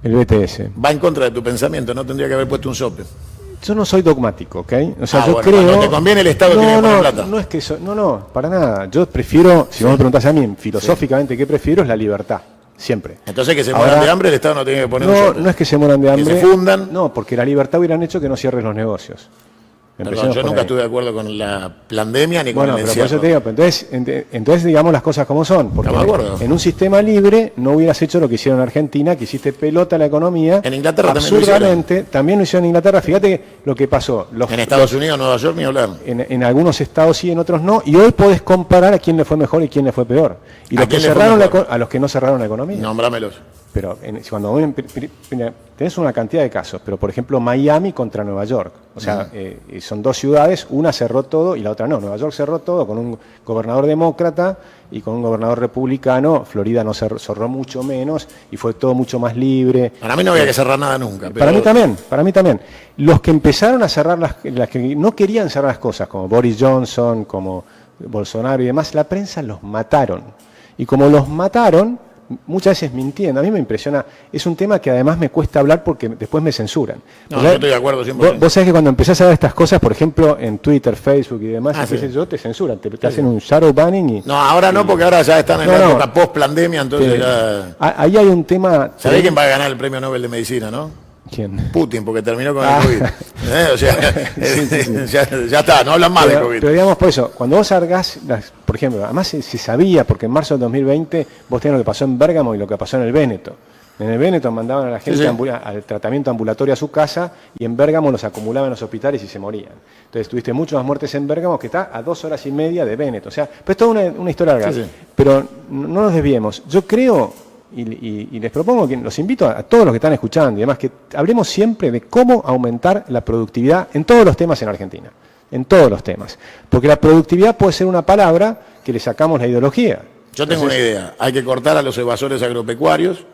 El BTS. Va en contra de tu pensamiento, no tendría que haber puesto un sope. Yo no soy dogmático, ¿ok? O sea, yo bueno, creo... cuando te conviene el Estado tiene que poner plata. No es que no, para nada. Yo prefiero, si vos me preguntás a mí, filosóficamente, ¿qué prefiero? Es la libertad. Siempre. Entonces que se mueran Ahora, de hambre, el Estado no tiene que poner un No, sope. no es que se mueran de hambre. se fundan. No, porque la libertad hubieran hecho que no cierres los negocios. Perdón, Empecemos yo por nunca ahí. estuve de acuerdo con la pandemia ni con Bueno, el pero por eso encierro. te digo, pero entonces digamos las cosas como son, porque Estamos de acuerdo. en un sistema libre no hubieras hecho lo que hicieron en Argentina, que hiciste pelota a la economía. En Inglaterra también lo absurdamente, también lo hicieron en Inglaterra. Fíjate lo que pasó. En Estados Unidos, Nueva York, ni hablar. En algunos estados sí, en otros no, y hoy podés comparar a quién le fue mejor y quién le fue peor. Y ¿A los que quién le fue cerraron mejor? a los que no cerraron la economía. Nombrámelos. Pero cuando vos mira, tenés una cantidad de casos, pero por ejemplo Miami contra Nueva York. O sea, son dos ciudades, una cerró todo y la otra no. Nueva York cerró todo con un gobernador demócrata y con un gobernador republicano. Florida no cerró mucho menos y fue todo mucho más libre. Para mí no había que cerrar nada nunca. Pero... Para mí también. Los que empezaron a cerrar las que no querían cerrar las cosas, como Boris Johnson, como Bolsonaro y demás, la prensa los mataron. Y como los mataron, muchas veces mintiendo, a mí me impresiona, es un tema que además me cuesta hablar porque después me censuran. No, yo estoy de acuerdo 100%. Vos sabés que cuando empezás a ver estas cosas, por ejemplo, en Twitter, Facebook y demás, a veces sí. te censuran, te hacen un shadow banning y... No, ahora no, porque ahora ya están en No, la no. época post-pandemia, entonces ya... Ahí hay un tema... ¿Sabés quién va a ganar el premio Nobel de Medicina, no? ¿Quién? Putin, porque terminó con el COVID. O sea, ya está, no hablan más de COVID. Pero digamos por eso, cuando vos largás, por ejemplo, además se sabía, porque en marzo del 2020 vos tenés lo que pasó en Bérgamo y lo que pasó en el Véneto. En el Véneto mandaban a la gente al tratamiento ambulatorio a su casa y en Bérgamo los acumulaban en los hospitales y se morían. Entonces tuviste muchas más muertes en Bérgamo, que está a 2 horas y media de Véneto. O sea, pero es toda una historia larga. Sí. Pero no nos desviemos. Yo creo y les propongo que los invito a todos los que están escuchando y demás que hablemos siempre de cómo aumentar la productividad en todos los temas en Argentina, en todos los temas. Porque la productividad puede ser una palabra que le sacamos la ideología. Yo tengo una idea, hay que cortar a los evasores agropecuarios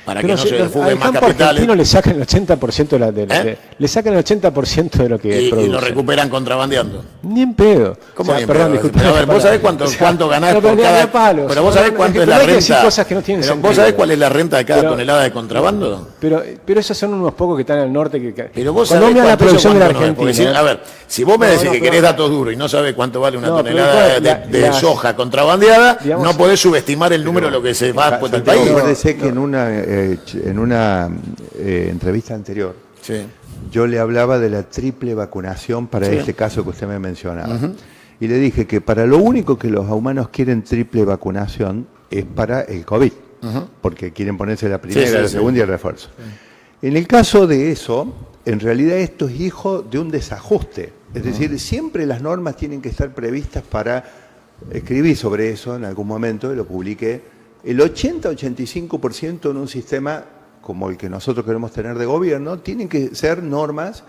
para que no se al fuguen más campo capitales. argentino le sacan el 80% le sacan el 80% de lo que Y produce. lo recuperan contrabandeando. Ni en pedo. ¿Cómo ni en perdón, pedo? disculpe Pero a ver, la vos sabés palabra. cuánto ganás pero por ni a cada... palos. Pero vos sabés No, cuánto es es que la no hay que decir renta... cosas que no tienen Pero sentido. vos sabés cuál es la renta de cada Pero- tonelada de contrabando. Pero esos son unos pocos que están al norte que Pero vos cuando sabés mira la cuánto producción de la cuánto no es, porque Argentina. a ver, si vos me No, decís no, que pero- querés datos duros y no sabés cuánto vale una No, pero tonelada la- de las- soja contrabandeada, digamos- no podés subestimar el número de lo que se va después del país. Acuérdese que en una entrevista anterior, Sí. yo le hablaba de la triple vacunación para Sí. este caso que usted me mencionaba. Y le dije que para lo único que los humanos quieren triple vacunación es para el COVID, porque quieren ponerse la primera, Sí, sí, la sí. segunda y el refuerzo. En el caso de eso, en realidad esto es hijo de un desajuste. Es decir, siempre las normas tienen que estar previstas para escribir sobre eso en algún momento, y lo publiqué. El 80-85% en un sistema como el que nosotros queremos tener de gobierno, tienen que ser normas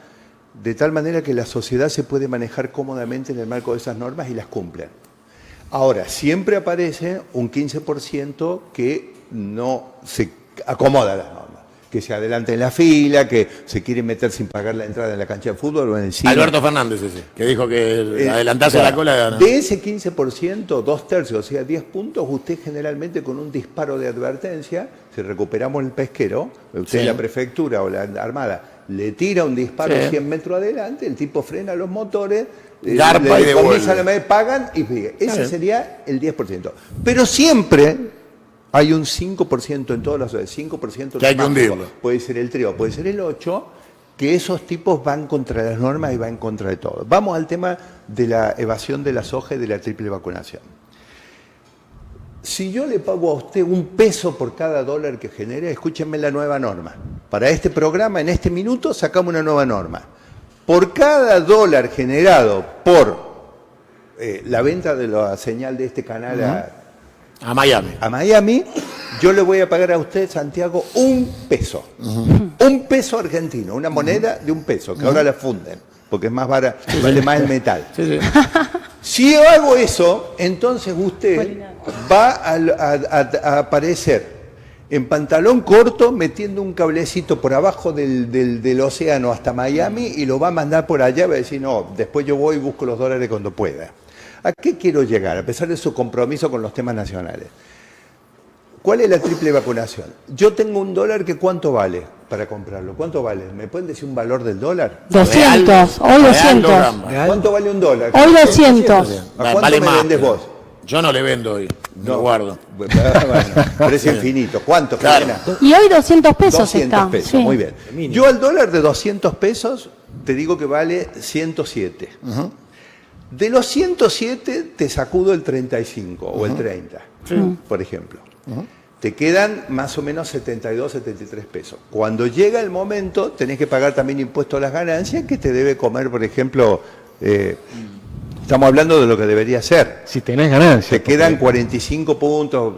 de tal manera que la sociedad se puede manejar cómodamente en el marco de esas normas y las cumplen. Ahora, siempre aparece un 15% que no se acomoda a las normas, que se adelanta en la fila, que se quiere meter sin pagar la entrada en la cancha de fútbol o en el cine. Alberto Fernández ese, que dijo que adelantarse a la cola... De ese 15%, 2/3, o sea, 10 puntos, usted generalmente con un disparo de advertencia, si recuperamos el pesquero, usted Sí. la prefectura o la armada, le tira un disparo Sí. 100 metros adelante, el tipo frena los motores, Garpa le y devuelve. decomisa la medida, pagan y sigue. Ese bien. sería el 10%. Pero siempre hay un 5% en todas las zonas, 5% Que hay que mágico. hundirlo. Puede ser el 3 o puede ser el 8, que esos tipos van contra las normas y van contra de todo. Vamos al tema de la evasión de la soja y de la triple vacunación. Si yo le pago a usted $1 por cada dólar que genere, escúchenme la nueva norma. Para este programa, en este minuto, sacamos una nueva norma. Por cada dólar generado por la venta de la señal de este canal A Miami. a Miami, yo le voy a pagar a usted, Santiago, $1. $1 argentino, una moneda de $1, que ahora la funden, porque es más barata, vale más el metal. Sí, sí. Si yo hago eso, entonces usted va a aparecer en pantalón corto metiendo un cablecito por abajo del océano hasta Miami y lo va a mandar por allá y va a decir, no, después yo voy y busco los dólares cuando pueda. ¿A qué quiero llegar? A pesar de su compromiso con los temas nacionales. ¿Cuál es la triple vacunación? Yo tengo $1 que ¿cuánto vale para comprarlo? ¿Cuánto vale? ¿Me pueden decir un valor del dólar? 200, hoy Real 200. o gamba. ¿Cuánto vale $1? Hoy 200. ¿A cuánto Vale me más, vendes pero vos? Yo no le vendo hoy, me lo guardo. Bueno, precio infinito. ¿Cuánto? Claro. Jimena? Y hoy 200 pesos 200 está. pesos, sí. muy bien. Yo al dólar de 200 pesos te digo que vale 107. De los 107 te sacudo el 35 o el 30, por ejemplo. Te quedan más o menos 72, 73 pesos. Cuando llega el momento, tenés que pagar también impuesto a las ganancias, que te debe comer, por ejemplo, estamos hablando de lo que debería ser. Si tenés ganancias. Te quedan 45 puntos.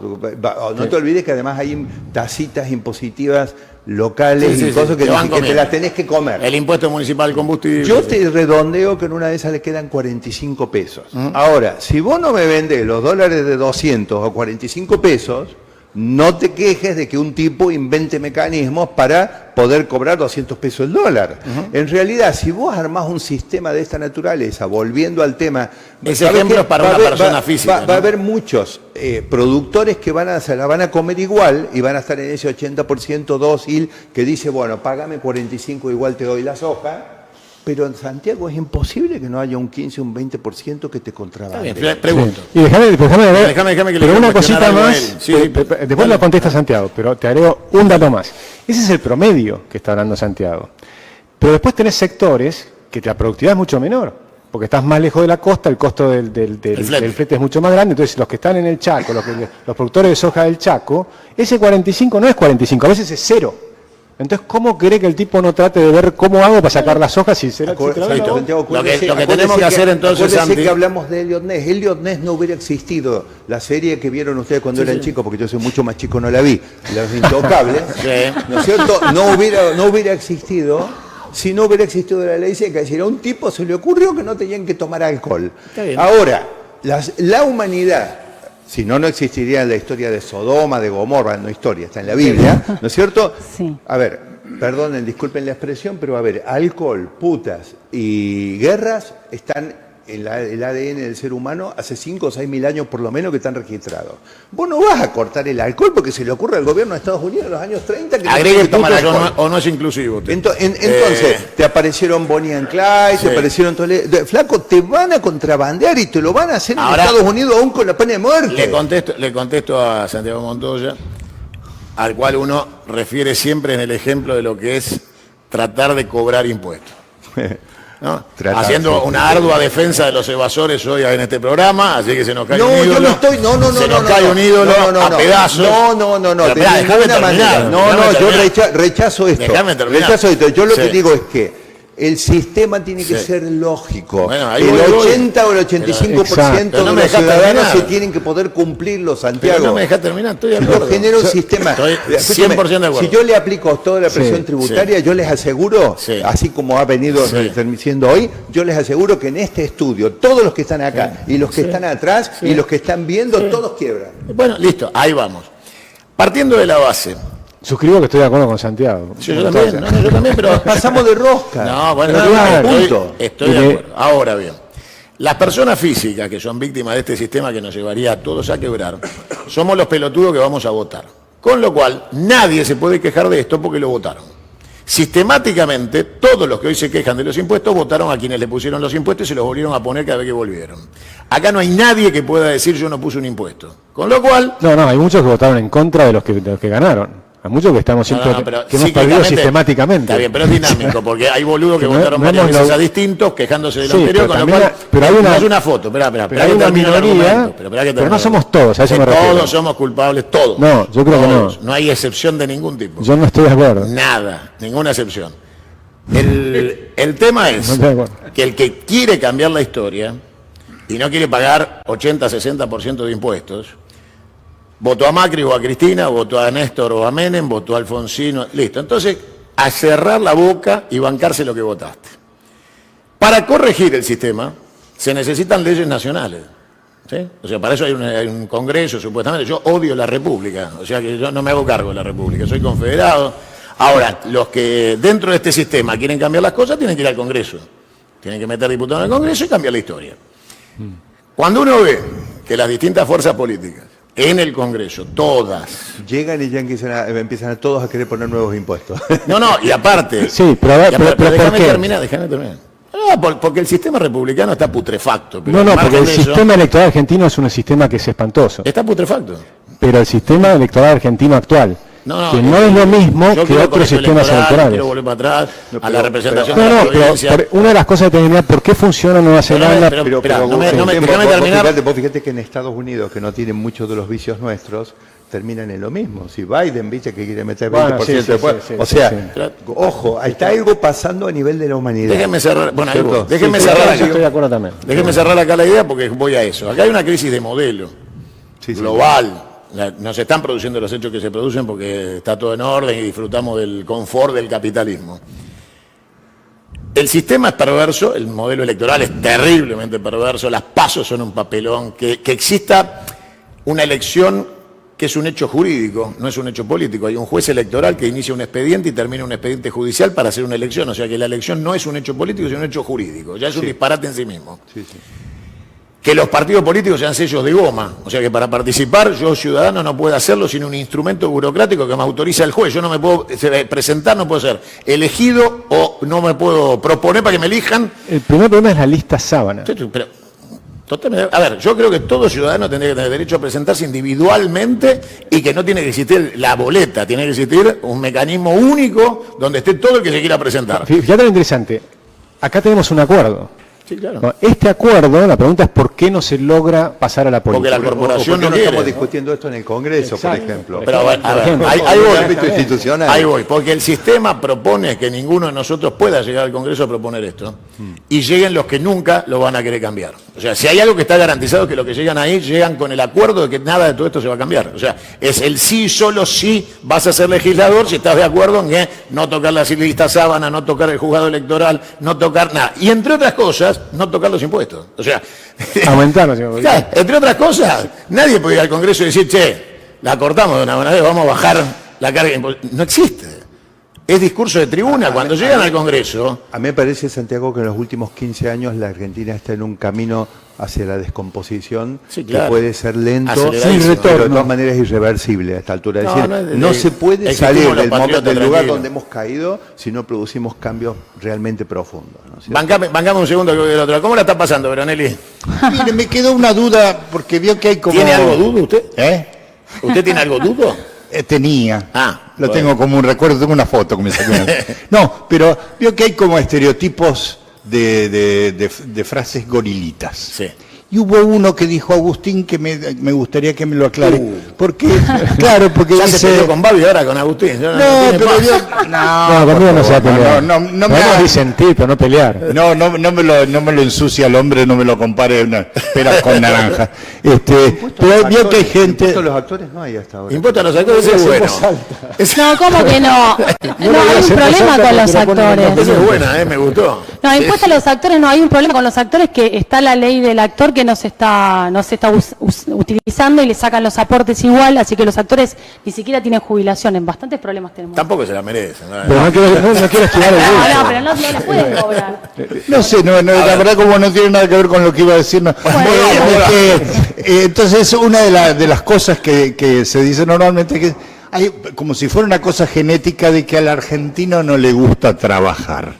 No te olvides que además hay tasitas impositivas locales Sí, sí, y sí, cosas que, te van que te comiendo. las tenés que comer. El impuesto municipal al combustible. Yo te redondeo que en una de esas le quedan 45 pesos. Ahora, si vos no me vendés los dólares de 200 o 45 pesos, no te quejes de que un tipo invente mecanismos para poder cobrar 200 pesos el dólar. En realidad, si vos armás un sistema de esta naturaleza, volviendo al tema... Ese ¿sabés ejemplo qué? es para Va a una haber- persona física, Va ¿no? a haber muchos productores que se la van a comer igual y van a estar en ese 80% dócil que dice, bueno, págame 45, igual te doy la soja. Pero en Santiago es imposible que no haya un 15, un 20% que te Está contrabande. bien, pregunto. Y déjame ver. Déjame que le pero quiero una cuestionar cosita algo a más. él. Sí, después lo contesta Santiago, pero te agrego un dato más. Ese es el promedio que está hablando Santiago. Pero después tenés sectores que la productividad es mucho menor, porque estás más lejos de la costa, el costo del flete es mucho más grande. Entonces, los que están en el Chaco, los productores de soja del Chaco, ese 45 no es 45, a veces es 0. Entonces, ¿cómo cree que el tipo no trate de ver cómo hago para sacar las hojas si será si te la Santiago, veo? Lo que tenemos que hacer entonces, acuérdese Santi, que hablamos de Elliot Ness. Elliot Ness no hubiera existido. La serie que vieron ustedes cuando eran chicos, porque yo soy mucho más chico, no la vi. Los Intocables, ¿no es cierto? No hubiera existido si no hubiera existido la ley seca. Es decir, a un tipo se le ocurrió que no tenían que tomar alcohol. Ahora, la humanidad, si no, no existiría la historia de Sodoma, de Gomorra, no historia, está en la Biblia, ¿no es cierto? Sí. A ver, perdonen, disculpen la expresión, pero a ver, alcohol, putas y guerras están en el ADN del ser humano hace 5 o 6 mil años por lo menos que están registrados. Vos no vas a cortar el alcohol porque se le ocurre al gobierno de Estados Unidos en los años 30 que agregue no tiene que tomar puntos alcohol. o no es inclusivo. Entonces, te aparecieron Bonnie and Clyde, Sí. te aparecieron Flaco, te van a contrabandear y te lo van a hacer en Ahora, Estados Unidos aún con la pena de muerte. Le contesto a Santiago Montoya, al cual uno refiere siempre en el ejemplo de lo que es tratar de cobrar impuestos, ¿no? Tratar, Haciendo sí, una sí. ardua defensa de los evasores hoy en este programa, así que se nos cae No, un ídolo. yo no estoy, se nos cae un ídolo a pedazos. No, Pero, de esperá, déjame ninguna manera. terminar, No, déjame yo terminar. rechazo esto. Déjame terminar. Rechazo esto. Yo lo Sí. que digo es que el sistema tiene que Sí. ser lógico. Bueno, ahí el voy. 80 o el 85% Pero no de me los dejás ciudadanos terminar. se tienen que poder cumplirlo, Santiago. Pero no me deja terminar, estoy de Yo acuerdo. genero un sistema. Estoy Escúchame, 100% de acuerdo. Si yo le aplico toda la presión Sí, tributaria, yo les aseguro, Sí. así como ha venido Sí. diciendo hoy, yo les aseguro que en este estudio, todos los que están acá y los que están atrás y los que están viendo, todos quiebran. Bueno, listo, ahí vamos. Partiendo de la base. Suscribo que estoy de acuerdo con Santiago. Sí, yo también, yo también, pero... Pasamos de rosca. No, bueno, Pero no, claro, estoy punto. de Porque- acuerdo. Ahora bien, las personas físicas que son víctimas de este sistema que nos llevaría a todos a quebrar, somos los pelotudos que vamos a votar. Con lo cual, nadie se puede quejar de esto porque lo votaron. Sistemáticamente, todos los que hoy se quejan de los impuestos votaron a quienes le pusieron los impuestos y se los volvieron a poner cada vez que volvieron. Acá no hay nadie que pueda decir yo no puse un impuesto. Con lo cual, No, hay muchos que votaron en contra de los que ganaron. Hay muchos que estamos siempre, pero que hemos perdido cíclicamente- sistemáticamente. Está bien, pero es dinámico, porque hay boludos que Que no- votaron no varias hemos veces log- a distintos, quejándose de lo Sí, anterior, pero con lo también cual... pero hay una- no es una foto, esperá, pero hay una termino el minoría, argumento, esperá que pero termine no el somos argumento. todos, a eso Que me refiero. Todos somos culpables, todos. No, yo creo que no. Todos. No hay excepción de ningún tipo. Yo no estoy de acuerdo. Nada, ninguna excepción. El tema es No estoy de acuerdo. que el que quiere cambiar la historia y no quiere pagar 80-60% de impuestos, votó a Macri o a Cristina, votó a Néstor o a Menem, votó a Alfonsino, listo. Entonces, a cerrar la boca y bancarse lo que votaste. Para corregir el sistema, se necesitan leyes nacionales. ¿Sí? O sea, para eso hay un Congreso, supuestamente. Yo odio la República, o sea que yo no me hago cargo de la República, soy confederado. Ahora, los que dentro de este sistema quieren cambiar las cosas tienen que ir al Congreso. Tienen que meter diputados en el Congreso y cambiar la historia. Cuando uno ve que las distintas fuerzas políticas en el Congreso, todas... Llegan y ya empiezan a todos a querer poner nuevos impuestos. No, y aparte... Sí, pero a ver, Ya, pero ¿por déjame qué? déjame terminar. Porque el sistema republicano está putrefacto. Pero No, al porque margen el de eso, sistema electoral argentino es un sistema que es espantoso. está putrefacto. Pero el sistema electoral argentino actual, que no es lo mismo yo que quiero otros colegio sistemas electoral, electorales. Quiero volver para atrás a la pero- representación de la No, pero provincia. una de las cosas que tenía que mirar, ¿por qué funciona Nueva Zelanda? pero- Espera, vos déjame fíjate, terminar. Vos fíjate que en Estados Unidos, que no tienen muchos de los vicios nuestros, terminan en lo mismo. Si Biden, viste, que quiere meter 20% Bueno, sí, de sí, sí, o sí, sea, sí. ojo, está algo pasando a nivel de la humanidad. Déjenme cerrar, bueno, ahí voy. ¿Cierto? Déjenme Sí, cerrar Yo acá. estoy de acuerdo también. Déjenme cerrar acá la idea porque voy a eso. Acá hay una crisis de modelo Sí, sí. global. Nos están produciendo los hechos que se producen porque está todo en orden y disfrutamos del confort del capitalismo. El sistema es perverso, el modelo electoral es terriblemente perverso, las pasos son un papelón, que exista una elección que es un hecho jurídico, no es un hecho político. Hay un juez electoral que inicia un expediente y termina un expediente judicial para hacer una elección, o sea que la elección no es un hecho político, es un hecho jurídico, ya es un disparate en sí mismo. Que los partidos políticos sean sellos de goma, o sea que para participar yo, ciudadano, no puedo hacerlo sin un instrumento burocrático que me autoriza el juez. Yo no me puedo presentar, no puedo ser elegido o no me puedo proponer para que me elijan. El primer problema es la lista sábana. Pero, totalmente, a ver, yo creo que todo ciudadano tendría que tener derecho a presentarse individualmente y que no tiene que existir la boleta, tiene que existir un mecanismo único donde esté todo el que se quiera presentar. Fíjate lo interesante. Acá tenemos un acuerdo. Sí, claro. No, este acuerdo, la pregunta es ¿por qué no se logra pasar a la política? Porque la corporación ¿Por qué no no quiere, estamos ¿no? discutiendo esto en el Congreso, Exacto. por ejemplo? Pero bueno, a ver, ejemplo, ahí En el voy. ámbito institucional. Ahí voy, porque el sistema propone que ninguno de nosotros pueda llegar al Congreso a proponer esto y lleguen los que nunca lo van a querer cambiar. O sea, si hay algo que está garantizado es que los que llegan ahí llegan con el acuerdo de que nada de todo esto se va a cambiar. O sea, es el sí, solo sí vas a ser legislador si estás de acuerdo en que no tocar la lista sábana, no tocar el juzgado electoral, no tocar nada. Y entre otras cosas, no tocar los impuestos. O sea, Aumentarlo, señor. claro, entre otras cosas, nadie puede ir al Congreso y decir, che, la cortamos de una buena vez, vamos a bajar la carga impositiva. No existe. Es discurso de tribuna. Cuando llegan al Congreso, A mí me parece, Santiago, que en los últimos 15 años la Argentina está en un camino hacia la descomposición Sí, claro. que puede ser lento, Aceleradísimo. pero de todas maneras irreversible a esta altura. Es No, decir, no es de- no se puede existimos salir los del, patriotas del lugar tranquilos. donde hemos caído si no producimos cambios realmente profundos, ¿no es cierto? bancame un segundo que voy a la otra. ¿Cómo la está pasando, Veronelli? Mire, me quedó una duda, porque vio que hay como... ¿Tiene algo dudo usted? ¿Eh? ¿Usted tiene algo dudo? Tenía. Ah, Lo bueno. tengo como un recuerdo, tengo una foto que me saqué. No, pero vio que hay como estereotipos de frases gorilitas. Sí. Y hubo uno que dijo Agustín que me gustaría que me lo aclare. Porque, claro, porque Ya se dice... peleó con Babi ahora con Agustín. No, tiene pero paz. yo... No, conmigo no se va a pelear. No me Podemos haga- disentir, pero no pelear. No me lo ensucia el hombre, no me lo compare una pera con naranja. Pero vio que hay gente... Impuestos a los actores no hay hasta ahora. Impuesto a los actores ese es bueno. No, ¿cómo que no? No, hay un problema con los actores. Esa es buena, me gustó. No, impuesto a los actores no, hay un problema con los actores que está la ley del actor que no se está utilizando y le sacan los aportes igual, así que los actores ni siquiera tienen jubilación, en bastantes problemas tenemos. Tampoco se la merecen. ¿no? Pero no quiero esquivar el No, gusto. no, pero no les pueden cobrar. No sé, la verdad como no tiene nada que ver con lo que iba a decir. No. Entonces, una de las cosas que se dice normalmente es que hay como si fuera una cosa genética de que al argentino no le gusta trabajar.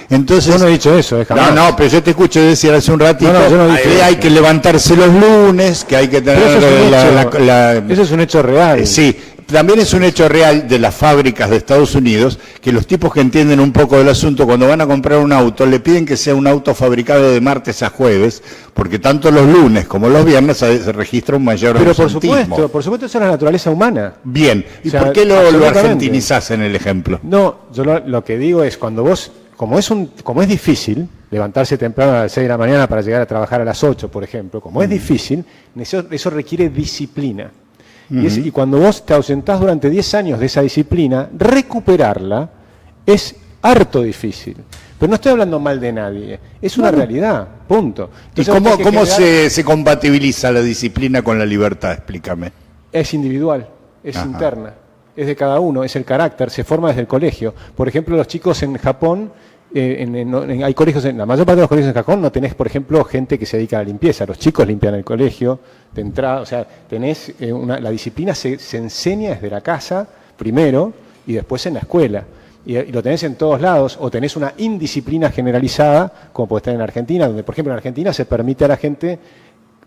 Entonces, Yo no he dicho eso, jamás. No, pero yo te escucho decir hace un ratito No, yo no dije que eso. hay que levantarse los lunes, que hay que tener Pero eso es un hecho, la- eso es un hecho real. Sí, también es un hecho real de las fábricas de Estados Unidos que los tipos que entienden un poco del asunto, cuando van a comprar un auto, le piden que sea un auto fabricado de martes a jueves, porque tanto los lunes como los viernes se registra un mayor Pero por ausentismo. supuesto, eso es la naturaleza humana. Bien, ¿y O sea, por qué lo absolutamente. argentinizás en el ejemplo? No, yo lo que digo es cuando vos, como es difícil levantarse temprano a las 6 de la mañana para llegar a trabajar a las 8, por ejemplo, como es difícil, eso requiere disciplina. Y cuando vos te ausentás durante 10 años de esa disciplina, recuperarla es harto difícil. Pero no estoy hablando mal de nadie, es una realidad, punto. ¿Y Entonces, cómo, hay que cómo generar- se compatibiliza la disciplina con la libertad? Explícame. Es individual, es Ajá. interna, es de cada uno, es el carácter, se forma desde el colegio. Por ejemplo, los chicos en Japón, hay colegios, en la mayor parte de los colegios en Japón no tenés, por ejemplo, gente que se dedica a la limpieza. Los chicos limpian el colegio, de entrada, o sea, tenés la disciplina se enseña desde la casa primero y después en la escuela. Y lo tenés en todos lados, o tenés una indisciplina generalizada, como puede estar en Argentina, donde, por ejemplo, en Argentina se permite a la gente.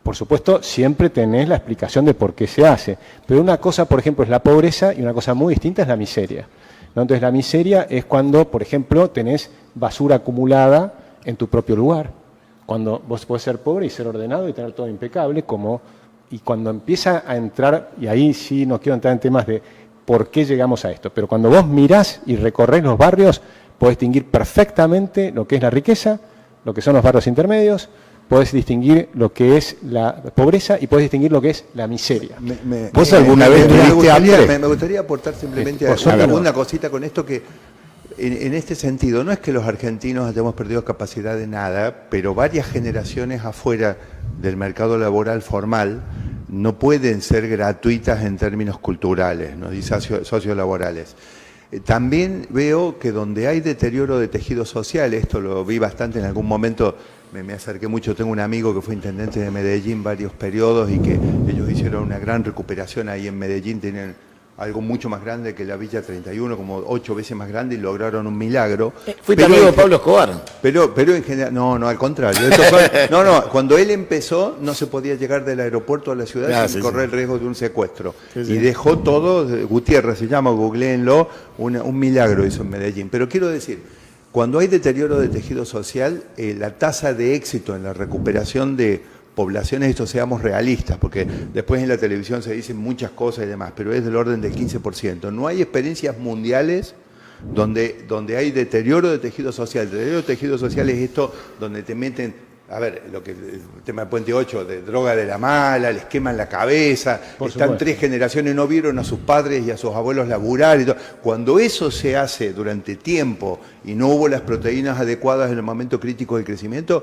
Por supuesto, siempre tenés la explicación de por qué se hace. Pero una cosa, por ejemplo, es la pobreza y una cosa muy distinta es la miseria, ¿no? Entonces, la miseria es cuando, por ejemplo, tenés basura acumulada en tu propio lugar. Cuando vos podés ser pobre y ser ordenado y tener todo impecable, y cuando empieza a entrar, y ahí sí no quiero entrar en temas de por qué llegamos a esto, pero cuando vos mirás y recorrés los barrios, podés distinguir perfectamente lo que es la riqueza, lo que son los barrios intermedios, podés distinguir lo que es la pobreza y podés distinguir lo que es la miseria. ¿Vos alguna vez tuviste hambre? Me gustaría aportar simplemente por suerte no. una cosita con esto que, en este sentido, no es que los argentinos hayamos perdido capacidad de nada, pero varias generaciones afuera del mercado laboral formal no pueden ser gratuitas en términos culturales, ¿no? Y sociolaborales. También veo que donde hay deterioro de tejido social, esto lo vi bastante en algún momento, me acerqué mucho, tengo un amigo que fue intendente de Medellín varios periodos y que ellos hicieron una gran recuperación ahí en Medellín, tienen algo mucho más grande que la Villa 31, como 8 veces más grande y lograron un milagro. Fuiste amigo de Pablo Escobar. Pero en general, no, al contrario. Cuando él empezó no se podía llegar del aeropuerto a la ciudad sin correr el riesgo de un secuestro. Sí, sí. Y dejó todo, Gutiérrez se llama, googleenlo, un milagro hizo en Medellín. Pero quiero decir, Cuando hay deterioro de tejido social, la tasa de éxito en la recuperación de poblaciones, esto seamos realistas, porque después en la televisión se dicen muchas cosas y demás, pero es del orden del 15%. No hay experiencias mundiales donde hay deterioro de tejido social. El deterioro de tejido social es esto donde te meten, a ver, el tema de Puente 8, de droga de la mala, les queman la cabeza, están 3 generaciones, no vieron a sus padres y a sus abuelos laburar y todo. Cuando eso se hace durante tiempo y no hubo las proteínas adecuadas en el momento crítico del crecimiento,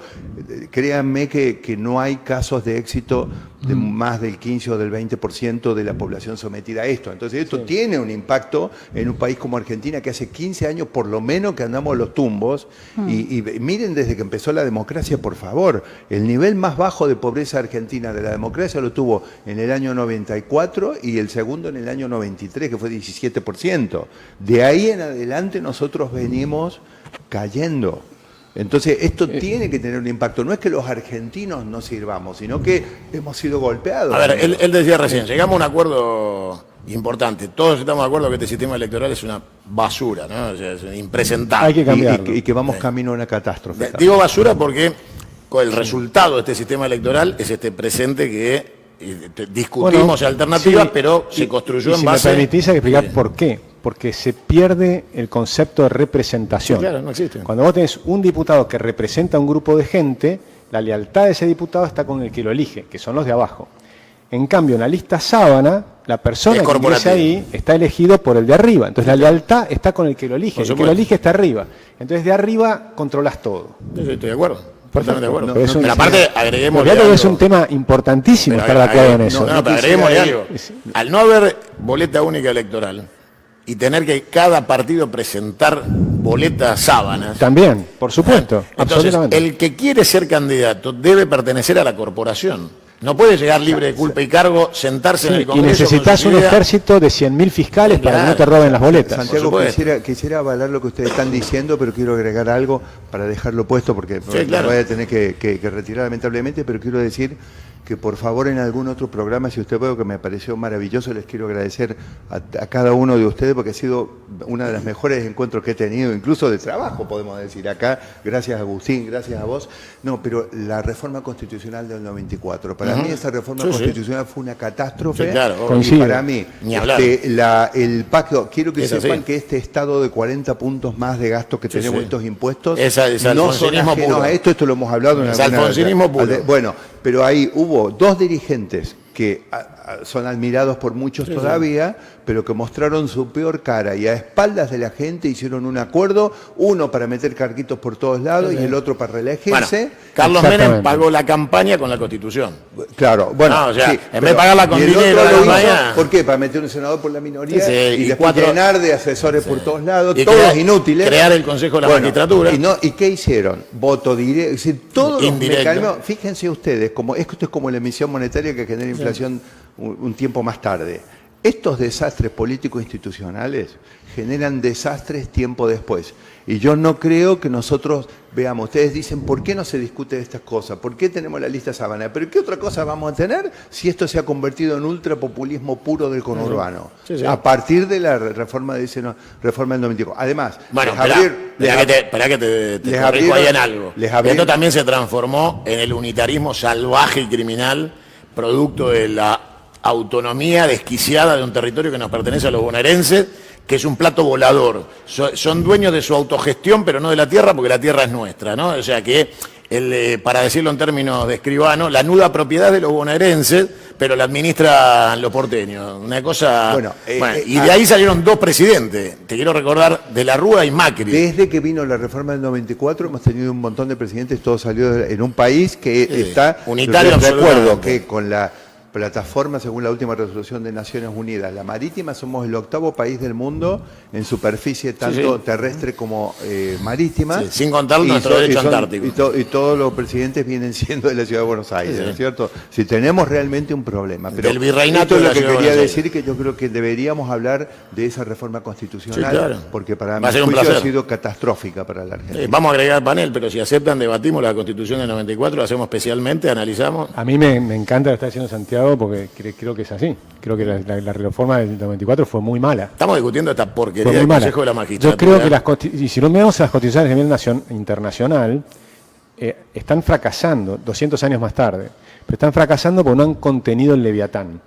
créanme que no hay casos de éxito de más del 15 o del 20% de la población sometida a esto. Entonces esto tiene un impacto en un país como Argentina, que hace 15 años por lo menos que andamos a los tumbos, y miren desde que empezó la democracia, por favor, el nivel más bajo de pobreza argentina de la democracia lo tuvo en el año 94 y el segundo en el año 93, que fue 17%. De ahí en adelante nosotros venimos cayendo. Entonces, esto tiene que tener un impacto. No es que los argentinos no sirvamos, sino que hemos sido golpeados. A ver, él decía recién, llegamos a un acuerdo importante. Todos estamos de acuerdo que este sistema electoral es una basura, ¿no? O sea, es impresentable. Hay que cambiarlo. Y que vamos camino a una catástrofe. Digo basura porque el resultado de este sistema electoral es este presente que discutimos alternativas, sí, pero se construyó en base... Si me permitís, hay que explicar por qué. Porque se pierde el concepto de representación. Sí, claro, no existe. Cuando vos tenés un diputado que representa a un grupo de gente, la lealtad de ese diputado está con el que lo elige, que son los de abajo. En cambio, en la lista sábana, la persona que ingresa ahí está elegido por el de arriba. Entonces, la lealtad está con el que lo elige. El que lo elige está arriba. Entonces, de arriba controlas todo. Estoy de acuerdo. Totalmente de acuerdo. Pero, pero aparte, agreguémosle algo. Es un tema importantísimo estar de acuerdo en eso. No, pero agreguémosle algo. Al no haber boleta única electoral y tener que cada partido presentar boletas sábanas. También, por supuesto. Entonces, el que quiere ser candidato debe pertenecer a la corporación. No puede llegar libre de culpa y cargo, sentarse en el Congreso. Y necesitas un ejército de 100.000 fiscales para que no te roben las boletas. Santiago, quisiera avalar lo que ustedes están diciendo, pero quiero agregar algo para dejarlo puesto, porque lo voy a tener que retirar lamentablemente, pero quiero decir que por favor en algún otro programa, si usted ve que me pareció maravilloso, les quiero agradecer a cada uno de ustedes, porque ha sido uno de los mejores encuentros que he tenido, incluso de trabajo, podemos decir acá. Gracias, Agustín, gracias a vos. No, pero la reforma constitucional del 94, para mí esa reforma constitucional fue una catástrofe. Sí, claro, y para mí, el pacto, quiero que sepan que este estado de 40 puntos más de gasto que tenemos, estos impuestos, no son ajenos a esto lo hemos hablado en alfonsinismo puro. Bueno, pero ahí hubo 2 dirigentes que son admirados por muchos todavía, pero que mostraron su peor cara y a espaldas de la gente hicieron un acuerdo, uno para meter carguitos por todos lados y el otro para reelegirse. Bueno, Carlos Menem pagó la campaña con la Constitución. Claro, bueno, o sea, en vez de pagarla con dinero, ¿por qué? Para meter un senador por la minoría y después llenar de asesores por todos lados, todos inútiles. Crear el Consejo de la Magistratura. ¿Y qué hicieron? Voto directo, es decir, todos los mecanismos. Fíjense ustedes, esto es como la emisión monetaria que genera inflación un tiempo más tarde. Estos desastres políticos institucionales generan desastres tiempo después. Y yo no creo que nosotros veamos, ustedes dicen, ¿por qué no se discute de estas cosas? ¿Por qué tenemos la lista sábana? ¿Pero qué otra cosa vamos a tener si esto se ha convertido en ultrapopulismo puro del conurbano? A partir de la reforma del 94. Además, bueno, esperá que te corrijo ahí en algo. Esto también se transformó en el unitarismo salvaje y criminal, producto de la autonomía desquiciada de un territorio que nos pertenece a los bonaerenses, que es un plato volador. Son dueños de su autogestión, pero no de la tierra, porque la tierra es nuestra, ¿no? O sea que, para decirlo en términos de escribano, la nuda propiedad de los bonaerenses, pero la administran los porteños. Una cosa... y de ahí salieron 2 presidentes. Te quiero recordar, de la Rúa y Macri. Desde que vino la reforma del 94 hemos tenido un montón de presidentes, todo salió en un país que está... unitario. Recuerdo que con la plataforma, según la última resolución de Naciones Unidas, la marítima, somos el 8º país del mundo en superficie tanto terrestre como marítima. Sin contar nuestro derecho antártico. Y todos los presidentes vienen siendo de la Ciudad de Buenos Aires, ¿no es cierto? Si tenemos realmente un problema. Pero el virreinato esto es lo que quería decir, que yo creo que deberíamos hablar de esa reforma constitucional, porque para mi juicio ha sido catastrófica para la Argentina. Vamos a agregar panel, pero si aceptan, debatimos la Constitución del 94, lo hacemos especialmente, analizamos. A mí me encanta lo que está diciendo Santiago. Santiago porque creo que es así. Creo que la reforma del 94 fue muy mala. Estamos discutiendo esta porquería Fue muy del mala. Consejo de la Magistratura. Yo creo que y si no miramos a las constituciones a nivel internacional, están fracasando 200 años más tarde, pero están fracasando porque no han contenido el Leviatán.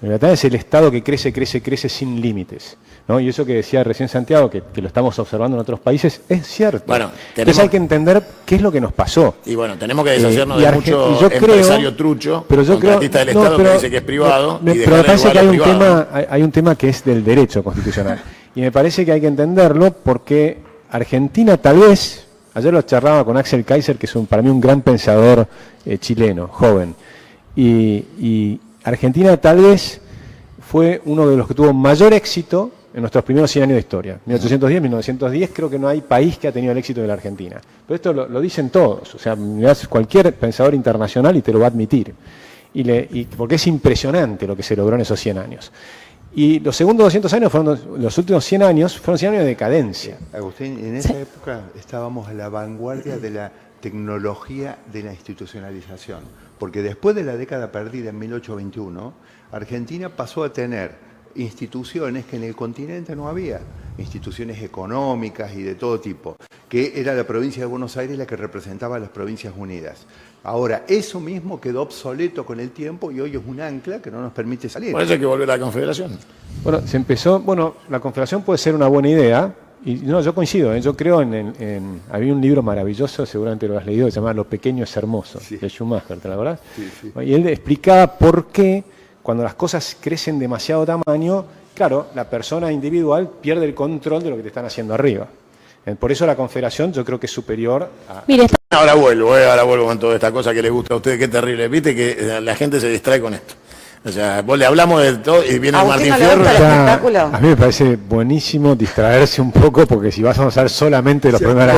El Leviatán es el Estado que crece sin límites, ¿no? Y eso que decía recién Santiago, que lo estamos observando en otros países, es cierto. Bueno, entonces hay que entender qué es lo que nos pasó. Y bueno, tenemos que deshacernos y de mucho empresario trucho, pero yo creo, contratista del Estado que dice que es privado. pero me parece que hay un tema que es del derecho constitucional. Y me parece que hay que entenderlo porque Argentina tal vez, ayer lo charlaba con Axel Kaiser, que es para mí un gran pensador chileno, joven, y Argentina tal vez fue uno de los que tuvo mayor éxito en nuestros primeros 100 años de historia. 1810, 1910, creo que no hay país que ha tenido el éxito de la Argentina. Pero esto lo dicen todos, o sea, mirás cualquier pensador internacional y te lo va a admitir. Porque es impresionante lo que se logró en esos 100 años. Y los segundos 200 años los últimos 100 años fueron 100 años de decadencia. Agustín, en esa época estábamos a la vanguardia de la tecnología de la institucionalización, porque después de la década perdida en 1821, Argentina pasó a tener instituciones que en el continente no había, instituciones económicas y de todo tipo, que era la provincia de Buenos Aires la que representaba a las Provincias Unidas. Ahora, eso mismo quedó obsoleto con el tiempo y hoy es un ancla que no nos permite salir. Por eso hay que volver a la Confederación. Bueno, la Confederación puede ser una buena idea, y no, yo coincido, yo creo había un libro maravilloso, seguramente lo has leído, que se llama Lo pequeño es hermoso, de Schumacher, ¿te la acordás? Sí. Y él explicaba por qué cuando las cosas crecen demasiado tamaño, claro, la persona individual pierde el control de lo que te están haciendo arriba. Por eso la Confederación yo creo que es superior a... Mire, Ahora vuelvo con toda esta cosa que le gusta a ustedes, qué terrible. Viste que la gente se distrae con esto. O sea, vos le hablamos de todo y viene Agustín, Martín ¿no le Fierro. gusta el espectáculo? A mí me parece buenísimo distraerse un poco porque si vas a usar solamente los primeros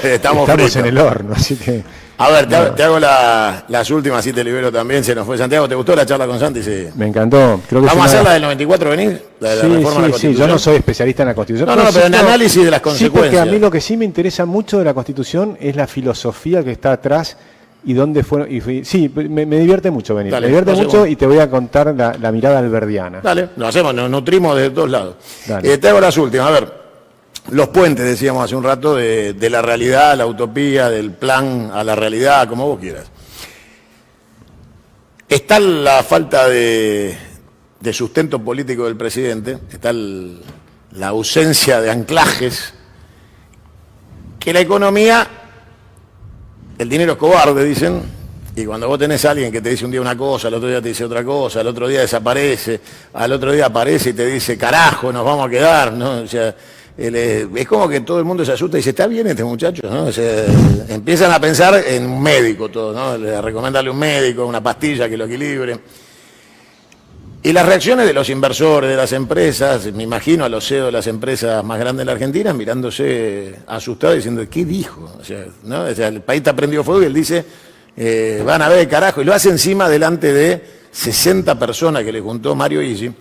Estamos fritos. en el horno, así que... A ver, te hago las últimas, así te libero también, se nos fue Santiago. ¿Te gustó la charla con Santi? Sí. Me encantó. Creo que ¿Vamos a hacer la del 94, venís? La de la reforma de la Constitución. Yo no soy especialista en la Constitución. No, pero en análisis de las Sí, consecuencias. porque a mí lo que sí me interesa mucho de la Constitución es la filosofía que está atrás y dónde fueron... Sí, me divierte mucho venir. Dale, me divierte lo mucho hacemos. y te voy a contar la mirada alberdiana. Dale, lo hacemos, nos nutrimos de todos lados. Dale. Te hago las últimas. A ver, los puentes, decíamos hace un rato, de la realidad a la utopía, del plan a la realidad, como vos quieras. Está la falta de sustento político del presidente, está la ausencia de anclajes, que la economía, el dinero es cobarde, dicen, y cuando vos tenés a alguien que te dice un día una cosa, al otro día te dice otra cosa, al otro día desaparece, al otro día aparece y te dice, carajo, nos vamos a quedar, ¿no? O sea, es como que todo el mundo se asusta y dice, está bien este muchacho, ¿no? O sea, empiezan a pensar en un médico todo, ¿no? Le recomendarle un médico, una pastilla que lo equilibre. Y las reacciones de los inversores, de las empresas, me imagino a los CEO de las empresas más grandes de la Argentina mirándose asustados diciendo, ¿qué dijo? O sea, ¿no? O sea, el país está prendido fuego y él dice, van a ver, carajo, y lo hace encima delante de 60 personas que le juntó Mario Isi.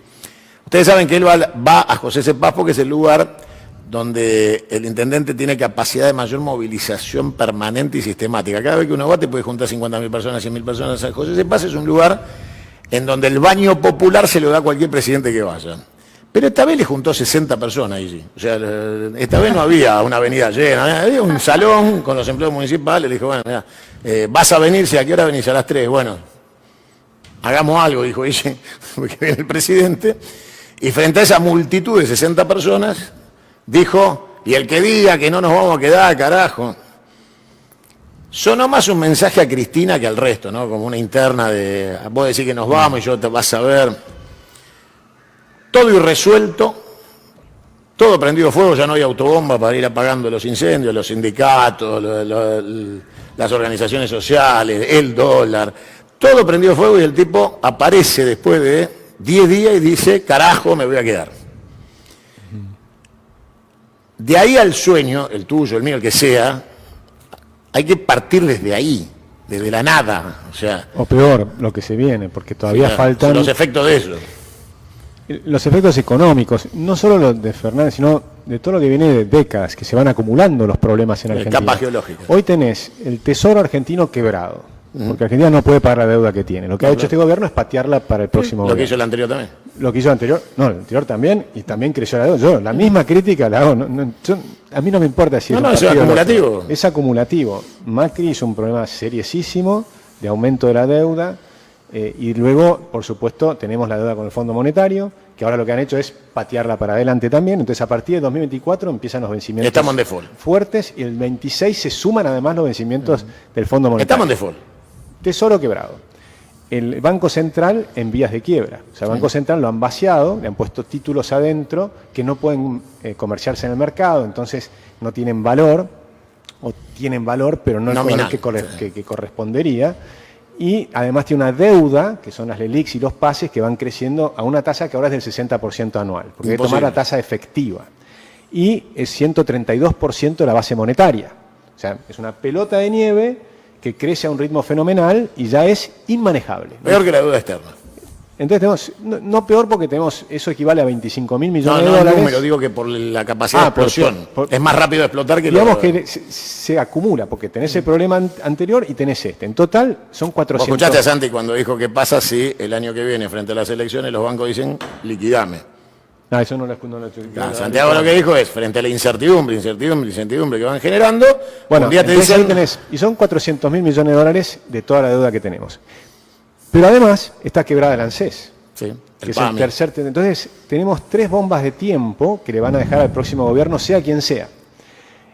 Ustedes saben que él va a José C. Paz porque es el lugar donde el intendente tiene capacidad de mayor movilización permanente y sistemática. Cada vez que uno va te puede juntar 50.000 personas, 100.000 personas. José C. Paz es un lugar en donde el baño popular se lo da a cualquier presidente que vaya. Pero esta vez le juntó 60 personas ahí. O sea, esta vez no había una avenida llena, había un salón con los empleados municipales. Le dijo, bueno, mira, vas a venirse, ¿a qué hora venís? A las 3. Bueno, hagamos algo, dijo ella, porque viene el presidente. Y frente a esa multitud de 60 personas, dijo, y el que diga que no nos vamos a quedar, carajo. Sonó más un mensaje a Cristina que al resto, ¿no? Como una interna de, vos decís que nos vamos y yo te vas a ver. Todo irresuelto, todo prendido fuego, ya no hay autobomba para ir apagando los incendios, los sindicatos, las organizaciones sociales, el dólar, todo prendido fuego y el tipo aparece después de 10 días y dice, carajo, me voy a quedar. De ahí al sueño, el tuyo, el mío, el que sea, hay que partir desde ahí, desde la nada. O peor, lo que se viene, porque todavía faltan... los efectos de eso. Los efectos económicos, no solo los de Fernández, sino de todo lo que viene de décadas, que se van acumulando los problemas en Argentina. Capa geológica. Hoy tenés el Tesoro argentino quebrado, porque Argentina no puede pagar la deuda que tiene. Lo que ha hecho este gobierno es patearla para el próximo Lo gobierno. que hizo el anterior también. Lo que hizo el anterior, no, el anterior también, y también creció la deuda. Yo la misma crítica la hago, a mí no me importa si No, es no, un eso es partido o acumulativo. otro. Es acumulativo. Macri hizo un problema seriosísimo de aumento de la deuda, y luego, por supuesto, tenemos la deuda con el Fondo Monetario, que ahora lo que han hecho es patearla para adelante también. Entonces, a partir de 2024 empiezan los vencimientos Estamos en default. fuertes, y el 26 se suman además los vencimientos del Fondo Monetario. Estamos en default. Tesoro quebrado. El Banco Central en vías de quiebra. O sea, el Banco Central lo han vaciado, le han puesto títulos adentro que no pueden comerciarse en el mercado, entonces no tienen valor, o tienen valor, pero no el Nominal. valor que correspondería. Y además tiene una deuda, que son las LELIQs y los pases, que van creciendo a una tasa que ahora es del 60% anual, porque hay que tomar la tasa efectiva. Y es 132% de la base monetaria. O sea, es una pelota de nieve que crece a un ritmo fenomenal y ya es inmanejable. Peor que la deuda externa. Entonces tenemos, no peor porque tenemos, eso equivale a 25.000 millones No, de no, dólares. número, digo que por la capacidad de explosión. Es más rápido de explotar que digamos lo... que se acumula, porque tenés el problema anterior y tenés este. En total son Vos 400. escuchaste a Santi cuando dijo qué pasa si el año que viene, frente a las elecciones, los bancos dicen liquidame. No, eso no lo Santiago lo que dijo es, frente a la incertidumbre que van generando, Bueno, un día te entonces ahí dicen... tenés, y son 400.000 millones de dólares de toda la deuda que tenemos. Pero además está quebrada el ANSES, Sí, que el es el PAMI. tercer. Entonces tenemos 3 bombas de tiempo que le van a dejar al próximo gobierno, sea quien sea.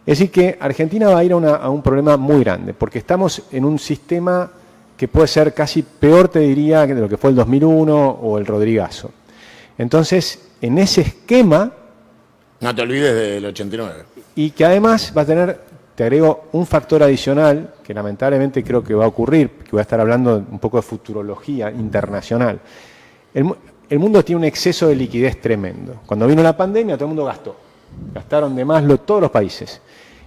Es decir, que Argentina va a ir a un problema muy grande, porque estamos en un sistema que puede ser casi peor, te diría, que de lo que fue el 2001 o el Rodrigazo. Entonces, en ese esquema, No te olvides del 89. y que además va a tener, te agrego un factor adicional, que lamentablemente creo que va a ocurrir, que voy a estar hablando un poco de futurología internacional. El mundo tiene un exceso de liquidez tremendo. Cuando vino la pandemia, todo el mundo gastó. Gastaron de más todos los países.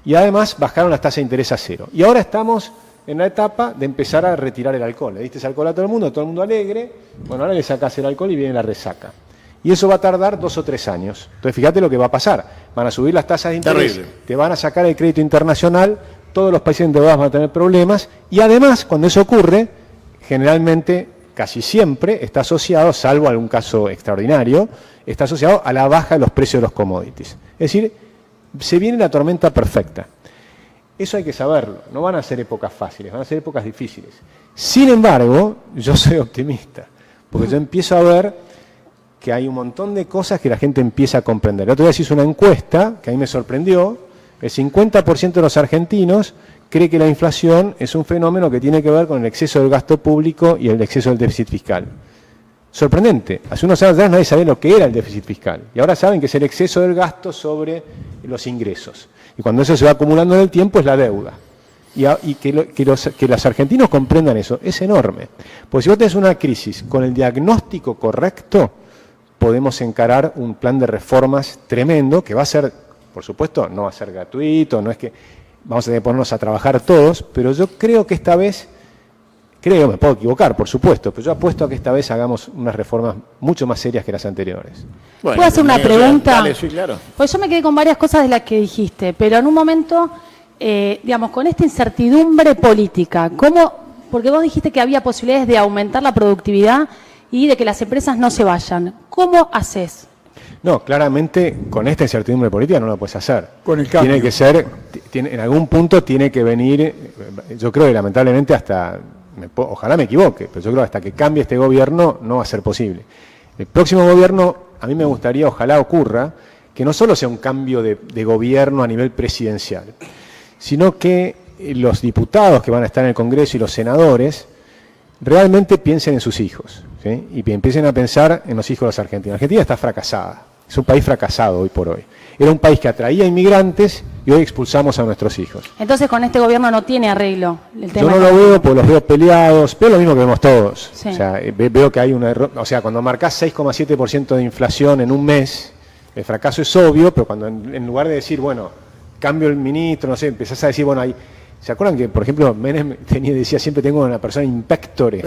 Y además bajaron las tasas de interés a cero. Y ahora estamos en la etapa de empezar a retirar el alcohol. Le diste alcohol a todo el mundo alegre. Bueno, ahora le sacas el alcohol y viene la resaca. Y eso va a tardar 2 o 3 años. Entonces, fíjate lo que va a pasar. Van a subir las tasas de interés, Terrible. te van a sacar el crédito internacional, todos los países endeudados van a tener problemas. Y además, cuando eso ocurre, generalmente, casi siempre, está asociado, salvo algún caso extraordinario, está asociado a la baja de los precios de los commodities. Es decir, se viene la tormenta perfecta. Eso hay que saberlo. No van a ser épocas fáciles, van a ser épocas difíciles. Sin embargo, yo soy optimista, porque yo empiezo a ver que hay un montón de cosas que la gente empieza a comprender. El otro día se hizo una encuesta que a mí me sorprendió. El 50% de los argentinos cree que la inflación es un fenómeno que tiene que ver con el exceso del gasto público y el exceso del déficit fiscal. Sorprendente. Hace unos años atrás nadie sabía lo que era el déficit fiscal. Y ahora saben que es el exceso del gasto sobre los ingresos. Y cuando eso se va acumulando en el tiempo es la deuda. Y que los argentinos comprendan eso es enorme. Porque si vos tenés una crisis con el diagnóstico correcto, podemos encarar un plan de reformas tremendo que va a ser, por supuesto, no va a ser gratuito, no es que vamos a tener que ponernos a trabajar todos, pero yo creo que esta vez, me puedo equivocar, por supuesto, pero yo apuesto a que esta vez hagamos unas reformas mucho más serias que las anteriores. Bueno, ¿Puedo hacer una pregunta? Dale, sí, claro. Pues yo me quedé con varias cosas de las que dijiste, pero en un momento, digamos, con esta incertidumbre política, ¿cómo? Porque vos dijiste que había posibilidades de aumentar la productividad y de que las empresas no se vayan. ¿Cómo haces? No, claramente con esta incertidumbre política no lo puedes hacer. Con el cambio. Tiene que ser, en algún punto tiene que venir, yo creo que lamentablemente hasta, ojalá me equivoque, pero yo creo que hasta que cambie este gobierno no va a ser posible. El próximo gobierno, a mí me gustaría, ojalá ocurra, que no solo sea un cambio de gobierno a nivel presidencial, sino que los diputados que van a estar en el Congreso y los senadores realmente piensen en sus hijos, ¿sí? Y empiecen a pensar en los hijos de los argentinos. Argentina está fracasada, es un país fracasado hoy por hoy. Era un país que atraía inmigrantes y hoy expulsamos a nuestros hijos. Entonces con este gobierno no tiene arreglo el tema. Yo no lo veo porque los veo peleados, veo lo mismo que vemos todos. Sí. O sea, veo que hay un error, o sea, cuando marcás 6,7% de inflación en un mes, el fracaso es obvio, pero cuando en lugar de decir, bueno, cambio el ministro, no sé, empezás a decir, bueno, hay... ¿Se acuerdan que, por ejemplo, Menem decía siempre tengo una persona impectore?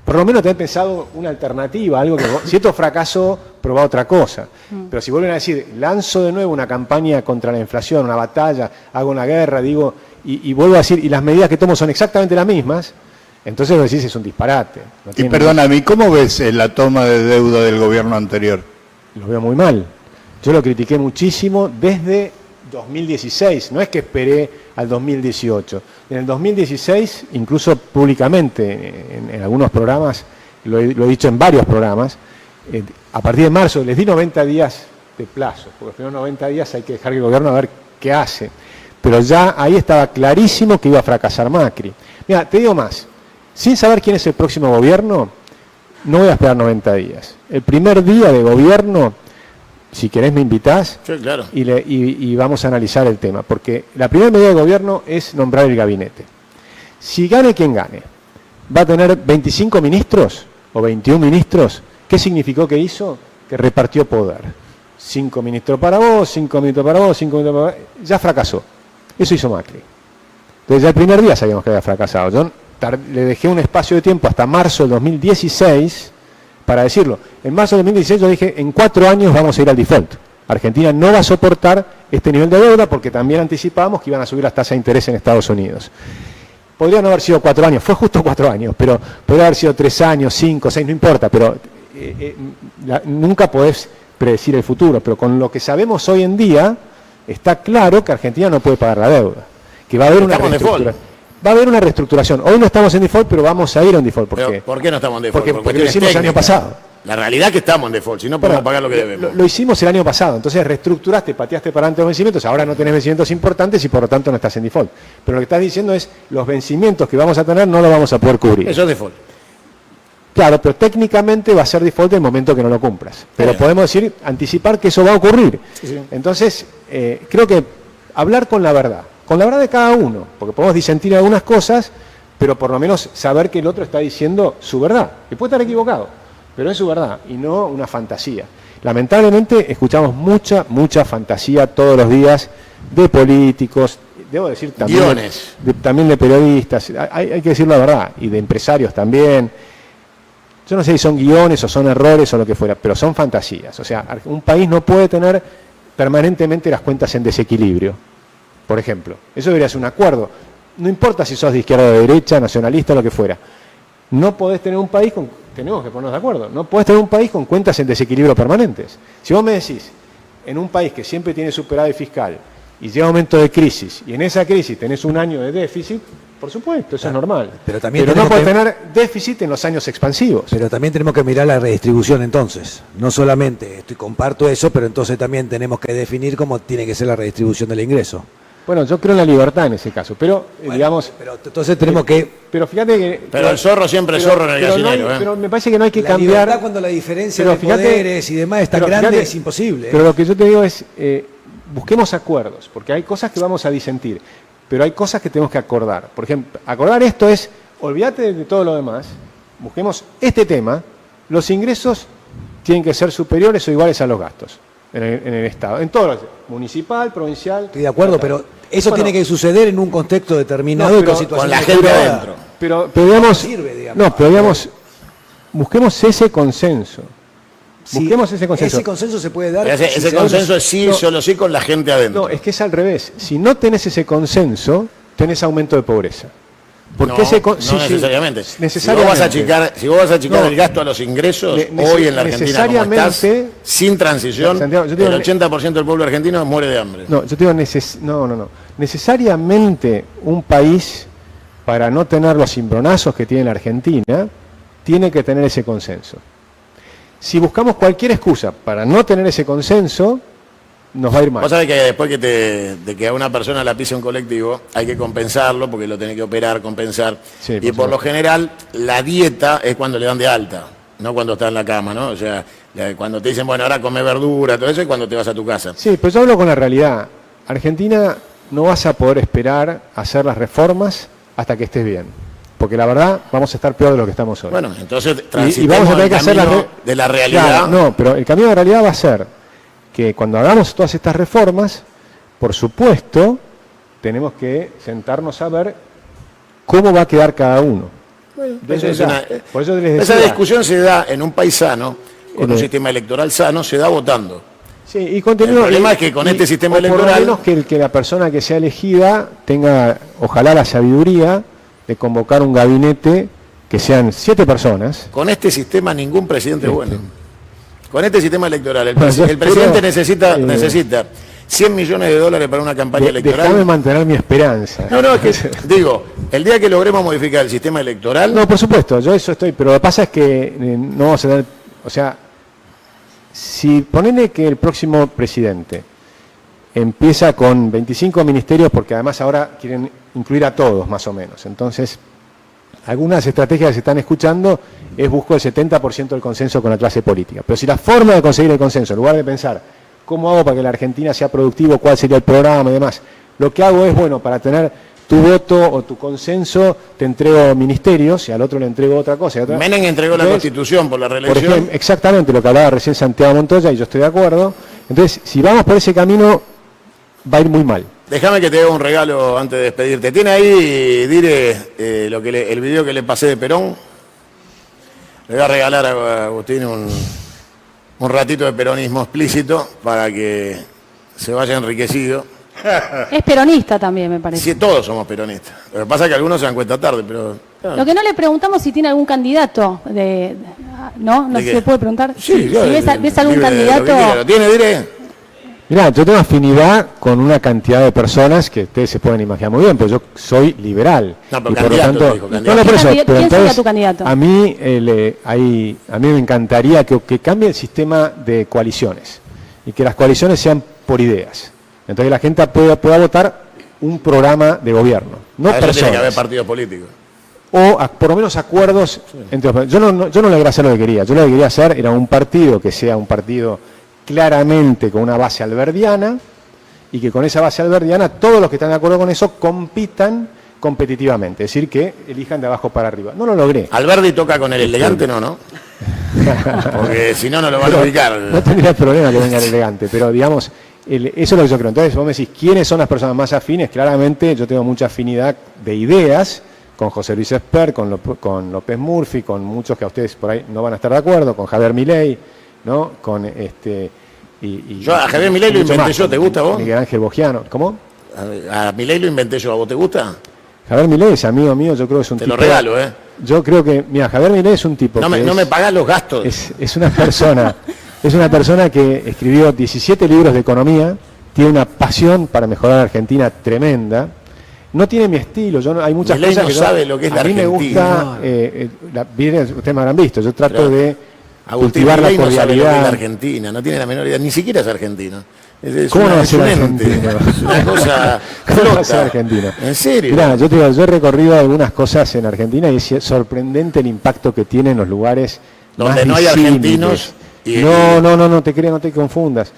Por lo menos tener pensado una alternativa, algo que, si esto fracasó, probá otra cosa. Pero si vuelven a decir, lanzo de nuevo una campaña contra la inflación, una batalla, hago una guerra, digo, y vuelvo a decir, y las medidas que tomo son exactamente las mismas, Entonces lo decís, es un disparate. No Y tiene- perdóname, ¿cómo ves la toma de deuda del gobierno anterior? Lo veo muy mal. Yo lo critiqué muchísimo desde 2016, no es que esperé al 2018. En el 2016, incluso públicamente, en algunos programas, lo he dicho en varios programas, a partir de marzo les di 90 días de plazo, porque los primeros 90 días hay que dejar que el gobierno a ver qué hace. Pero ya ahí estaba clarísimo que iba a fracasar Macri. Mira, te digo más, sin saber quién es el próximo gobierno, no voy a esperar 90 días. El primer día de gobierno, si querés me invitás, Sí, claro. y vamos a analizar el tema, porque la primera medida de gobierno es nombrar el gabinete. Si gane quien gane, va a tener 25 ministros o 21 ministros. ¿Qué significó que hizo? Que repartió poder. 5 ministros para vos, 5 ministros para vos, 5 ministros para vos. Ya fracasó. Eso hizo Macri. Entonces ya el primer día sabíamos que había fracasado. Yo le dejé un espacio de tiempo hasta marzo del 2016 para decirlo. En marzo del 2016 yo dije, en 4 años vamos a ir al default. Argentina no va a soportar este nivel de deuda porque también anticipábamos que iban a subir las tasas de interés en Estados Unidos. Podría no haber sido 4 años, fue justo 4 años, pero podría haber sido 3 años, 5, 6, no importa, pero nunca podés predecir el futuro. Pero con lo que sabemos hoy en día, está claro que Argentina no puede pagar la deuda, que va a haber una Estamos en default. Va a haber una reestructuración. Hoy no estamos en default, pero vamos a ir a un default. ¿Por Pero, qué? ¿por qué no estamos en default? Porque Por lo cuestiones hicimos el año técnicas. pasado. La realidad es que estamos en default, si no podemos pagar lo que debemos. Lo hicimos el año pasado, entonces reestructuraste, pateaste para adelante los vencimientos, ahora no tenés vencimientos importantes y por lo tanto no estás en default. Pero lo que estás diciendo es, los vencimientos que vamos a tener no los vamos a poder cubrir. Eso es default. Claro, pero técnicamente va a ser default el momento que no lo cumplas. Pero Claro. podemos decir, anticipar que eso va a ocurrir. sí. Entonces, creo que hablar con la verdad de cada uno, porque podemos disentir algunas cosas, pero por lo menos saber que el otro está diciendo su verdad, que puede estar equivocado, pero es su verdad y no una fantasía. Lamentablemente escuchamos mucha fantasía todos los días de políticos, debo decir también, Guiones. también de periodistas, hay que decir la verdad, y de empresarios también. Yo no sé si son guiones o son errores o lo que fuera, pero son fantasías. O sea, un país no puede tener permanentemente las cuentas en desequilibrio, por ejemplo. Eso debería ser un acuerdo. No importa si sos de izquierda o de derecha, nacionalista o lo que fuera. No podés tener un país con... Tenemos que ponernos de acuerdo. No podés tener un país con cuentas en desequilibrio permanentes. Si vos me decís, en un país que siempre tiene superávit fiscal y llega un momento de crisis, y en esa crisis tenés un año de déficit, por supuesto, eso es normal. Pero también no tenemos podés que- tener déficit en los años expansivos. Pero también tenemos que mirar la redistribución entonces. No solamente, comparto eso, pero entonces también tenemos que definir cómo tiene que ser la redistribución del ingreso. Bueno, yo creo en la libertad en ese caso, pero Bueno, digamos... pero entonces tenemos que... Pero fíjate que... Pero el zorro siempre es zorro en el pero no gallinero, hay- ¿eh? pero me parece que no hay que La cambiar... libertad cuando la diferencia Pero de fíjate- poderes y demás es tan pero grande fíjate- es imposible. Pero lo que yo te digo es, busquemos acuerdos, porque hay cosas que vamos a disentir, pero hay cosas que tenemos que acordar. Por ejemplo, acordar esto es, olvídate de todo lo demás, busquemos este tema, los ingresos tienen que ser superiores o iguales a los gastos en el Estado, en todo, municipal, provincial... Estoy de acuerdo, estatal. pero eso Bueno, tiene que suceder en un contexto determinado no, y pero con situaciones con la gente estructuradas. adentro. pero digamos, sirve, digamos. no, pero digamos, busquemos ese consenso. Sí, Busquemos ese consenso. Ese consenso se puede dar. Ese, si ese se da consenso una- es sí, no. solo sí con la gente adentro. No, es que es al revés. Si no tenés ese consenso, tenés aumento de pobreza. Porque No, ese no necesariamente. necesariamente. Si vos vas a achicar No. el gasto a los ingresos, Ne- hoy en la Argentina, como estás, necesariamente- sin transición, Santiago, yo digo- el 80% del pueblo argentino muere de hambre. No, yo te digo, no. Necesariamente un país, para no tener los cimbronazos que tiene la Argentina, tiene que tener ese consenso. Si buscamos cualquier excusa para no tener ese consenso, nos va a ir mal. Vos sabés que después de que a una persona la pise un colectivo, hay que compensarlo, porque lo tenés que operar, compensar. Sí, y por por lo supuesto. general, la dieta es cuando le dan de alta, no cuando está en la cama, ¿no? O sea, cuando te dicen, bueno, ahora come verdura, todo eso, es cuando te vas a tu casa. Sí, pero yo hablo con la realidad. Argentina no vas a poder esperar a hacer las reformas hasta que estés bien. Porque la verdad, vamos a estar peor de lo que estamos hoy. Bueno, entonces y transitemos vamos a tener el que hacer camino de la realidad. Claro, no, pero el camino de la realidad va a ser que cuando hagamos todas estas reformas, por supuesto, tenemos que sentarnos a ver cómo va a quedar cada uno. Desde Eso es ya. una- Por eso les esa decía- discusión se da en un país sano, con un sistema electoral sano, se da votando. Sí, y contenido, El problema es que con este sistema o por electoral- lo menos que la persona que sea elegida tenga, ojalá, la sabiduría de convocar un gabinete que sean 7 personas. Con este sistema ningún presidente es bueno. Con este sistema electoral, el Bueno, yo presidente espero, necesita 100 millones de dólares para una campaña electoral. Déjame mantener mi esperanza. No, es que, digo, el día que logremos modificar el sistema electoral... No, por supuesto, yo eso estoy, pero lo que pasa es que no vamos a tener, o sea, si ponele que el próximo presidente empieza con 25 ministerios, porque además ahora quieren incluir a todos más o menos, entonces algunas estrategias que se están escuchando es busco el 70% del consenso con la clase política, pero si la forma de conseguir el consenso, en lugar de pensar cómo hago para que la Argentina sea productivo, cuál sería el programa y demás, lo que hago es, bueno, para tener tu voto o tu consenso, te entrego ministerios y al otro le entrego otra cosa. Menem entregó la Constitución por la reelección. Por ejemplo, exactamente lo que hablaba recién Santiago Montoya, y yo estoy de acuerdo. Entonces, si vamos por ese camino, va a ir muy mal. Déjame que te haga un regalo antes de despedirte. ¿Tiene ahí, Dire, el video que le pasé de Perón? Le voy a regalar a Agustín un ratito de peronismo explícito para que se vaya enriquecido. Es peronista también, me parece. Sí, todos somos peronistas. Lo que pasa es que algunos se dan cuenta tarde, pero... Lo que no le preguntamos si tiene algún candidato ¿no? No ¿De qué? se puede preguntar. Sí, si ves algún libre de lo que candidato. quiera. ¿Lo tiene, Dire? Mirá, yo tengo afinidad con una cantidad de personas que ustedes se pueden imaginar muy bien, pero yo soy liberal. No, pero y por lo candidato, tanto, dijo, candidato. no, por eso, ¿Quién pero sería entonces, tu candidato? A mí, a mí me encantaría que cambie el sistema de coaliciones y que las coaliciones sean por ideas. Entonces la gente pueda votar un programa de gobierno, no Para eso tiene que haber personas. partidos políticos. O por lo menos acuerdos entre los... Yo no logré hacer lo que quería. Yo lo que quería hacer era un partido que sea un partido claramente con una base alberdiana y que con esa base alberdiana todos los que están de acuerdo con eso compitan competitivamente, es decir, que elijan de abajo para arriba. No lo logré. Alberdi toca con el elegante, ¿no? Porque si no, no lo van a ubicar. No tendría problema que venga el elegante, pero digamos, eso es lo que yo creo. Entonces vos me decís, ¿quiénes son las personas más afines? Claramente yo tengo mucha afinidad de ideas con José Luis Esper, con López Murphy, con muchos que a ustedes por ahí no van a estar de acuerdo, con Javier Milei, ¿no? Con Yo a Javier Milei lo inventé yo, ¿te gusta a vos? Miguel Ángel Bogiano, ¿cómo? A Milei lo inventé yo, ¿a vos te gusta? Javier Milei es amigo mío, yo creo que es un Te tipo... lo regalo, ¿eh? Yo creo que, mira, Javier Milei es un tipo No que me pagás los gastos. es una persona que escribió 17 libros de economía, tiene una pasión para mejorar a Argentina tremenda. No tiene mi estilo, hay muchas Milei cosas no que sabe lo que es la a mí me Argentina. gusta, ustedes me habrán visto, yo trato Claro. de Agustín cultivar la Milei no sabe lo que es la cordialidad. Argentina, no tiene la menor idea, ni siquiera es argentino. Es ¿Cómo no va a es ser un ente, argentino? es una cosa ¿Cómo va a ser flota. argentino? En serio. Mirá, yo te digo, yo he recorrido algunas cosas en Argentina y es sorprendente el impacto que tiene en los lugares Donde más no hay disímiles. argentinos y- No te creas, no te confundas.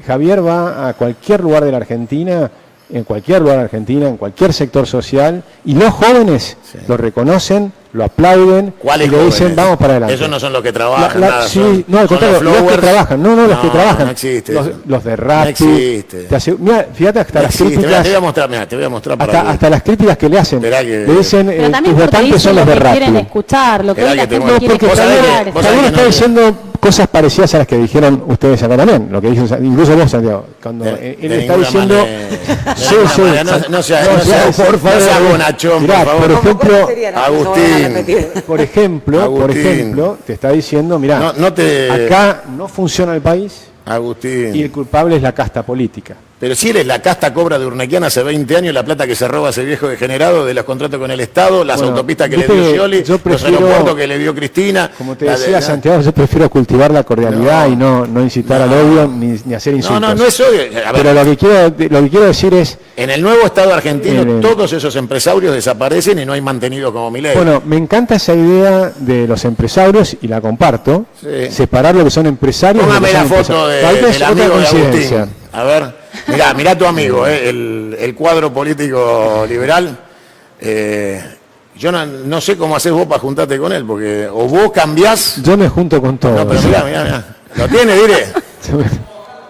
Javier va a cualquier lugar de la Argentina, en cualquier sector social, y los jóvenes lo reconocen, lo aplauden ¿Cuáles y le dicen jóvenes? vamos para adelante. Esos no son los que trabajan, nada, sí, son- no, al son contrario, los los que flowers. trabajan, los que trabajan. No existe los, eso. los de No Rappi. existe. Mira, fíjate hasta No las existe. Mirá, críticas. te voy a mostrar, mirá, te voy a mostrar para que- Hasta las críticas que le hacen. Esperá que- Le dicen, Pero también tus porque votantes dicen son los lo de que quieren Rappi. escuchar, lo que Esperá hoy la que te gente muestro. quiere Vos sabés escuchar. que- vos Algunos sabés está no- diciendo cosas parecidas a las que dijeron ustedes acá también, lo que dijo incluso vos, Santiago, cuando De él está ninguna diciendo... manera. Sí, De sí. ninguna manera. No sea por favor. no sea bonachón, Mirá, por favor. por ejemplo, Agustín. por ejemplo, te está diciendo, mirá, No te... acá no funciona el país Agustín. y el culpable es la casta política. Pero si eres la casta cobra de Urnequiana hace 20 años, la plata que se roba ese viejo degenerado de los contratos con el Estado, las Bueno, autopistas que le viste dio que Scioli, yo los prefiero- aeropuertos que le dio Cristina. Como te la decía de- Santiago, yo prefiero cultivar la cordialidad No. y no incitar al No. odio ni hacer insultos. No es odio. A ver, Pero lo que quiero decir es, en el nuevo Estado argentino En el- todos esos empresarios desaparecen y no hay mantenidos como Milei. bueno, me encanta esa idea de los empresarios y la comparto, Sí. separar lo que son empresarios de lo Póngame que la son foto empresarios. Tal vez del otra amigo de coincidencia. Agustín. A ver, mirá tu amigo, el cuadro político liberal. Yo no sé cómo haces vos para juntarte con él, porque o vos cambiás. Yo me junto con todos. No, pero mirá. ¿Lo tiene, diré?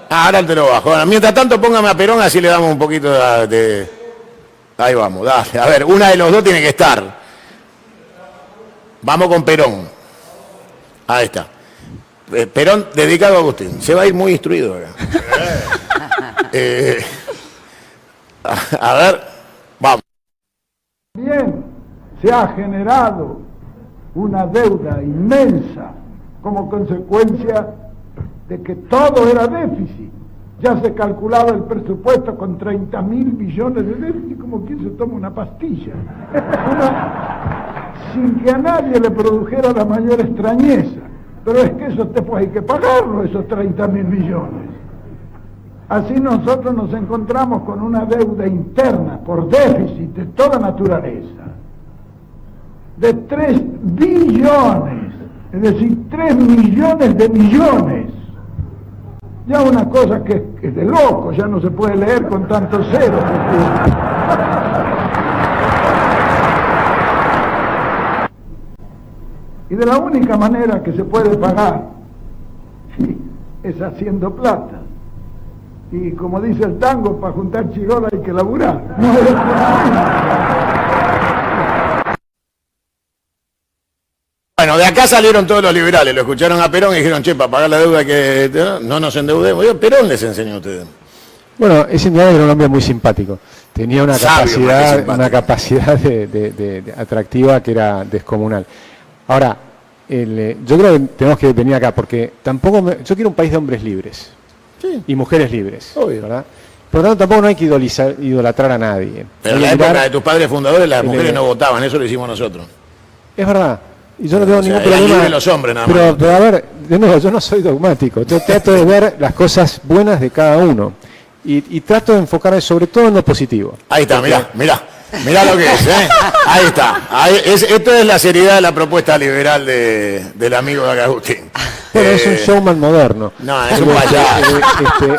Ahora te lo bajo. Bueno, mientras tanto, póngame a Perón, así le damos un poquito de... Ahí vamos, dale. A ver, una de los dos tiene que estar. Vamos con Perón. Ahí está. Perón dedicado a Agustín. Se va a ir muy instruido acá. A ver, vamos. Bien, se ha generado una deuda inmensa como consecuencia de que todo era déficit. Ya se calculaba el presupuesto con 30.000 billones de déficit, como quien se toma una pastilla. Sin que a nadie le produjera la mayor extrañeza. Pero es que eso después hay que pagarlo, esos 30.000 millones. Así nosotros nos encontramos con una deuda interna por déficit de toda naturaleza de 3 billones, es decir, 3 millones de millones. Ya una cosa que es de loco, ya no se puede leer con tantos ceros. Y de la única manera que se puede pagar es haciendo plata. Y como dice el tango, para juntar chirola hay que laburar. No es Bueno, de acá salieron todos los liberales, lo escucharon a Perón y dijeron, che, para pagar la deuda que no nos endeudemos. Perón les enseñó a ustedes. Bueno, ese indiano era un hombre muy simpático. Tenía una Sabio, capacidad de atractiva que era descomunal. Ahora, yo creo que tenemos que venir acá, porque yo quiero un país de hombres libres y mujeres libres, obvio, ¿verdad? Por lo tanto, tampoco no hay que idolatrar a nadie. Pero en la época de tus padres fundadores las mujeres no votaban, eso lo hicimos nosotros. Es verdad. Y yo no tengo ningún eran problema. libres los hombres, nada más. Pero a ver, de nuevo, yo no soy dogmático. Yo trato de ver las cosas buenas de cada uno. Y trato de enfocar sobre todo en lo positivo. Ahí está, mirá lo que es, ¿eh? Ahí está. Esto es la seriedad de la propuesta liberal del amigo de Agustín. Bueno, es un showman moderno. No, es un payaso.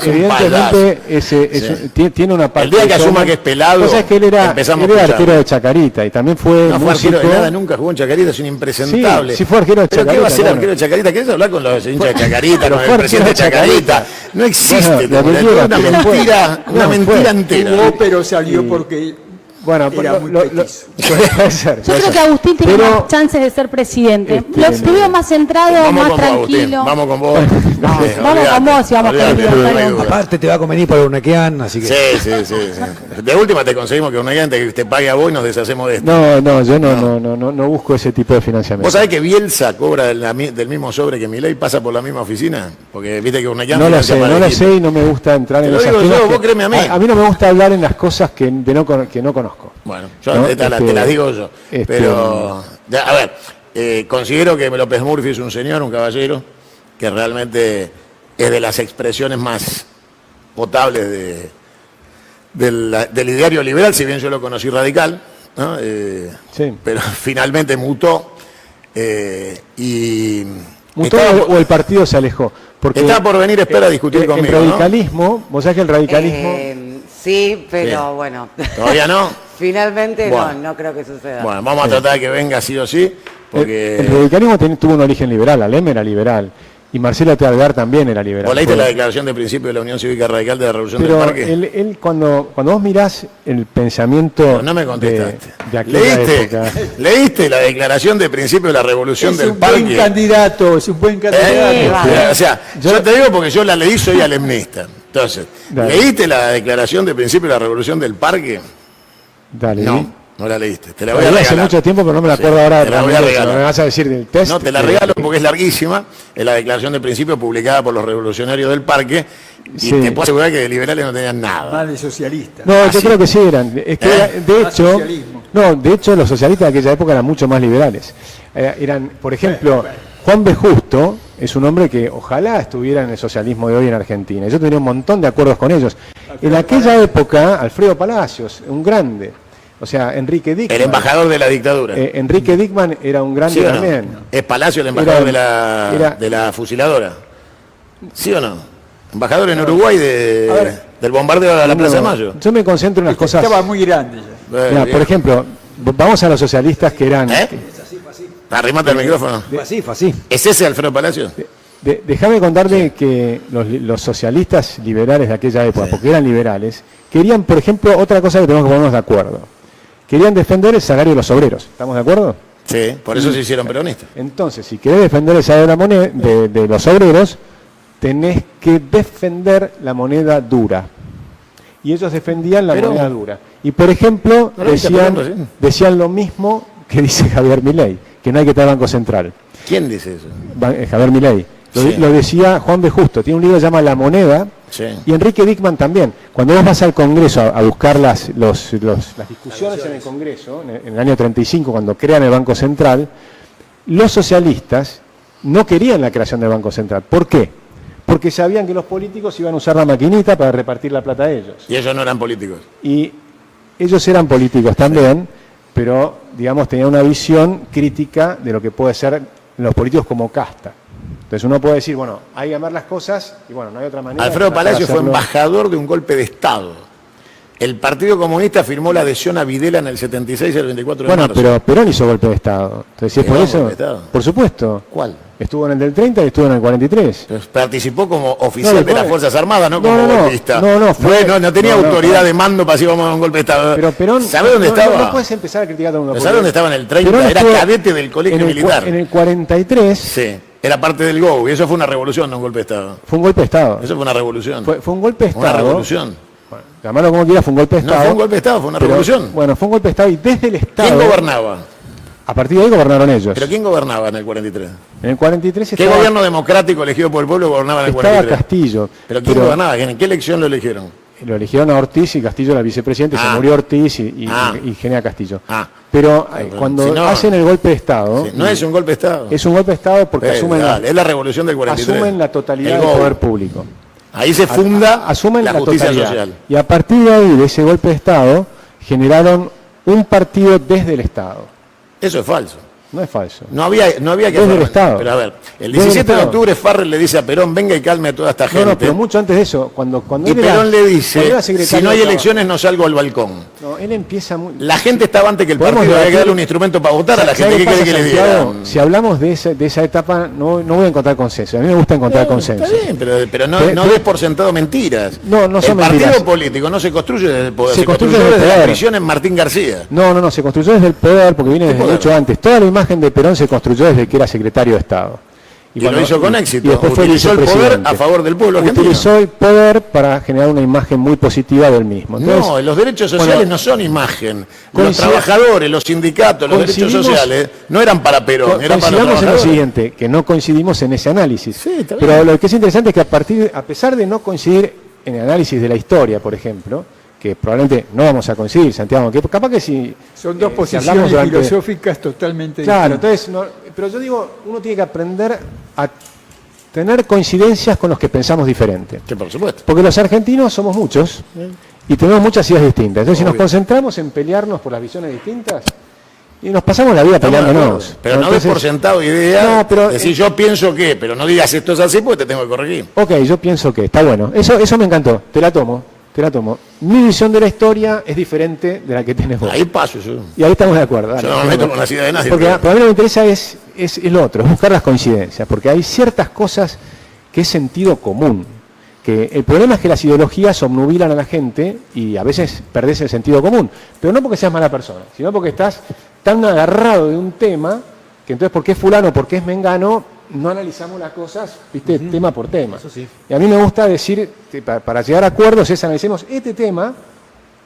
Evidentemente tiene una parte. El día que asuma que es pelado, es que él era arquero de Chacarita y también fue no fue músico. Arquero de nada, nunca jugó en Chacarita, es un impresentable. Sí, fue arquero de Chacarita. ¿Pero qué va a ser bueno. arquero de Chacarita? ¿Querés hablar con los hinchas de Chacarita, Pero con fue el presidente de arquero de Chacarita? No existe, Bueno, una mentira entera. Jugó, pero salió porque Bueno, era muy petizo. puede ser. Yo creo que Agustín tiene más chances de ser presidente. Lo veo más centrado, más tranquilo. Vamos con vos. Vamos con vos y vamos con el libertario. Aparte te va a convenir para Urnequian, así que... Sí. De última te conseguimos que Urnequian te pague a vos y nos deshacemos de esto. No, yo no busco ese tipo de financiamiento. ¿Vos sabés que Bielsa cobra del mismo sobre que Milei, pasa por la misma oficina? Porque viste que Urnequian... No lo sé y no me gusta entrar en esas cosas. Vos créeme a mí. A mí no me gusta hablar en las cosas que no conozco. Bueno, yo te las digo yo. Pero, a ver, considero que López Murphy es un señor, un caballero, que realmente es de las expresiones más potables del ideario liberal, si bien yo lo conocí radical, ¿no? Pero finalmente mutó. ¿Mutó o el partido se alejó? Porque está por venir, espera, a discutir conmigo. El radicalismo, vos sabés que el radicalismo... sí, pero bueno. ¿Todavía no? Finalmente no creo que suceda. Bueno, vamos a tratar de que venga sí o sí, porque... El radicalismo tuvo un origen liberal, Alem era liberal, y Marcelo T. Alvear también era liberal. ¿Vos leíste la declaración de principio de la Unión Cívica Radical de la Revolución del Parque? Él cuando vos mirás el pensamiento no me contestaste. de aquella época... ¿Leíste la declaración de principio de la Revolución del Parque? Es un buen candidato. O sea, yo te digo porque yo la leí, soy alemnista. Entonces, ¿leíste la declaración de principio de la Revolución del Parque? Dale. No la leíste. Te la voy a regalar. Hace mucho tiempo, pero no me la acuerdo ahora. Te la voy a regalar. Me vas a decir del test. No, te la regalo porque es larguísima. Es la declaración de principio publicada por los revolucionarios del Parque. Y te puedo asegurar que de liberales no tenían nada. Más de socialistas. No, yo creo que sí eran. Es que de hecho, los socialistas de aquella época eran mucho más liberales. Eran, por ejemplo, Juan B. Justo es un hombre que ojalá estuviera en el socialismo de hoy en Argentina. Yo tenía un montón de acuerdos con ellos. En aquella época, Alfredo Palacios, un grande. O sea, Enrique Dickmann. El embajador de la dictadura. Enrique Dickmann era un grande también. No? ¿Es Palacio el embajador de la fusiladora? ¿Sí o no? Embajador en Uruguay del bombardeo de la Plaza de Mayo. Yo me concentro en las cosas... Estaba muy grande ya. Mira, por ejemplo, vamos a los socialistas que eran... Arrimate el micrófono. Así. ¿Es ese Alfredo Palacio? Déjame contarte que los socialistas liberales de aquella época, porque eran liberales, querían, por ejemplo, otra cosa que tenemos que ponernos de acuerdo. Querían defender el salario de los obreros. ¿Estamos de acuerdo? Sí, por eso se hicieron peronistas. Entonces, si querés defender el salario de los obreros, tenés que defender la moneda dura. Y ellos defendían la moneda dura. Y, por ejemplo, decían lo mismo que dice Javier Milei, que no hay que tener Banco Central. ¿Quién dice eso? Javier Milei. Sí. Lo decía Juan B. Justo, tiene un libro que se llama La Moneda, Sí. y Enrique Dickmann también. Cuando vos vas al Congreso a buscar las discusiones en el Congreso, en el año 35, cuando crean el Banco Central, los socialistas no querían la creación del Banco Central. ¿Por qué? Porque sabían que los políticos iban a usar la maquinita para repartir la plata a ellos. Y ellos no eran políticos. Y ellos eran políticos también, pero, digamos, tenían una visión crítica de lo que puede ser los políticos como casta. Entonces uno puede decir, bueno, hay que amar las cosas y bueno, no hay otra manera. Alfredo para Palacio fue hacerlo. embajador de un golpe de Estado. El Partido Comunista firmó la adhesión a Videla en el 76 y el 24 de Bueno, marzo. pero Perón hizo golpe de Estado. Entonces, si es por ¿Hizo eso, golpe de Estado? por supuesto. ¿Cuál? Estuvo en el del 30 y estuvo en el 43. Pues participó como oficial No, de las Fuerzas Armadas, no como no, golpista. fue- No tenía no, autoridad no. de mando para si vamos a un golpe de Estado. Pero Perón... ¿Sabe dónde estaba? No puedes empezar a criticar a todo el mundo. ¿Sabe dónde estaba en el 30? Perón Era estuvo cadete del colegio en el militar. En el 43 Sí, era parte del GO y eso fue una revolución, no un golpe de Estado. fue un golpe de Estado. Eso fue una revolución. Fue un golpe de Una Estado. revolución. Bueno, llamarlo como quiera, fue un golpe de No Estado. fue un golpe de Estado, fue una pero, revolución. Bueno, fue un golpe de Estado y desde el Estado... ¿Quién gobernaba? A partir de ahí gobernaron ellos. ¿Pero quién gobernaba en el 43? En el 43 ¿Qué estaba, gobierno democrático elegido por el pueblo gobernaba en el estaba 43? Castillo. ¿Pero quién gobernaba? ¿En qué elección lo eligieron? Lo eligieron a Ortiz y Castillo era el vicepresidente, se murió Ortiz y genera Castillo. Pero cuando si no- hacen el golpe de Estado, Sí, no es un golpe de Estado. es un golpe de Estado porque asumen, Es la revolución del 43. asumen la totalidad El del GO. poder público. Ahí se funda Asumen la la justicia totalidad. social. Y a partir de ahí, de ese golpe de Estado, generaron un partido desde el Estado. Eso es falso. No es falso. No había que Desde hacer- el Estado. Pero a ver, el Desde el 17 de Estado. octubre Farrell le dice a Perón, venga y calme a toda esta gente. No, pero mucho antes de eso, cuando y él era- Perón le cuando dice, era secretario si no hay de Trabajo- elecciones no salgo al balcón. No, él empieza muy... La gente estaba antes que el Podemos partido, había que debatir- darle un instrumento para votar a la gente. ¿Sabe ¿Qué qué quiere pasa, que le Santiago? diga? Si hablamos de esa etapa, no voy a encontrar consenso. A mí me gusta encontrar consenso. Está bien, pero no Pero- des por sentado mentiras. No son el partido mentiras. político no se construye desde el poder, Se se construye construyó desde el desde la poder. prisión en Martín García. No, se construyó desde el poder porque viene desde poder? mucho antes. Toda la imagen de Perón se construyó desde que era secretario de Estado. Y lo hizo con éxito. Y después fue Utilizó el poder vicepresidente. a favor del pueblo argentino. Utilizó el poder para generar una imagen muy positiva del mismo. Entonces, No, los derechos sociales bueno, no son imagen. Los coincide- trabajadores, los sindicatos, los derechos coincidimos- sociales no eran para Perón, eran para los coincidamos en lo trabajadores. siguiente, que no coincidimos en ese análisis. Sí, está bien. Pero lo que es interesante es que a pesar de no coincidir en el análisis de la historia, por ejemplo, que probablemente no vamos a coincidir, Santiago, que capaz que si... Son dos si posiciones hablamos durante- filosóficas totalmente Claro, distintas. entonces, pero yo digo, uno tiene que aprender a tener coincidencias con los que pensamos diferente. Que por supuesto. Porque los argentinos somos muchos y tenemos muchas ideas distintas. Entonces, si nos Obvio. concentramos en pelearnos por las visiones distintas, y nos pasamos la vida Estamos de peleándonos. acuerdo. Pero no des por sentado idea, No, pero- decir yo pienso que, pero no digas esto es así porque te tengo que corregir. Ok, yo pienso que está bueno. Eso me encantó, te la tomo. Mi visión de la historia es diferente de la que tenés vos. Ahí paso yo. Y ahí estamos de acuerdo. dale. Yo no me meto con las ideas de nadie. Porque pero- para mí lo que me interesa es lo otro, es buscar las coincidencias, porque hay ciertas cosas que es sentido común. Que el problema es que las ideologías obnubilan a la gente y a veces perdés el sentido común, pero no porque seas mala persona, sino porque estás tan agarrado de un tema que entonces porque es fulano, porque es mengano, no analizamos las cosas, viste, tema por tema. Y a mí me gusta decir, que para llegar a acuerdos es analicemos este tema,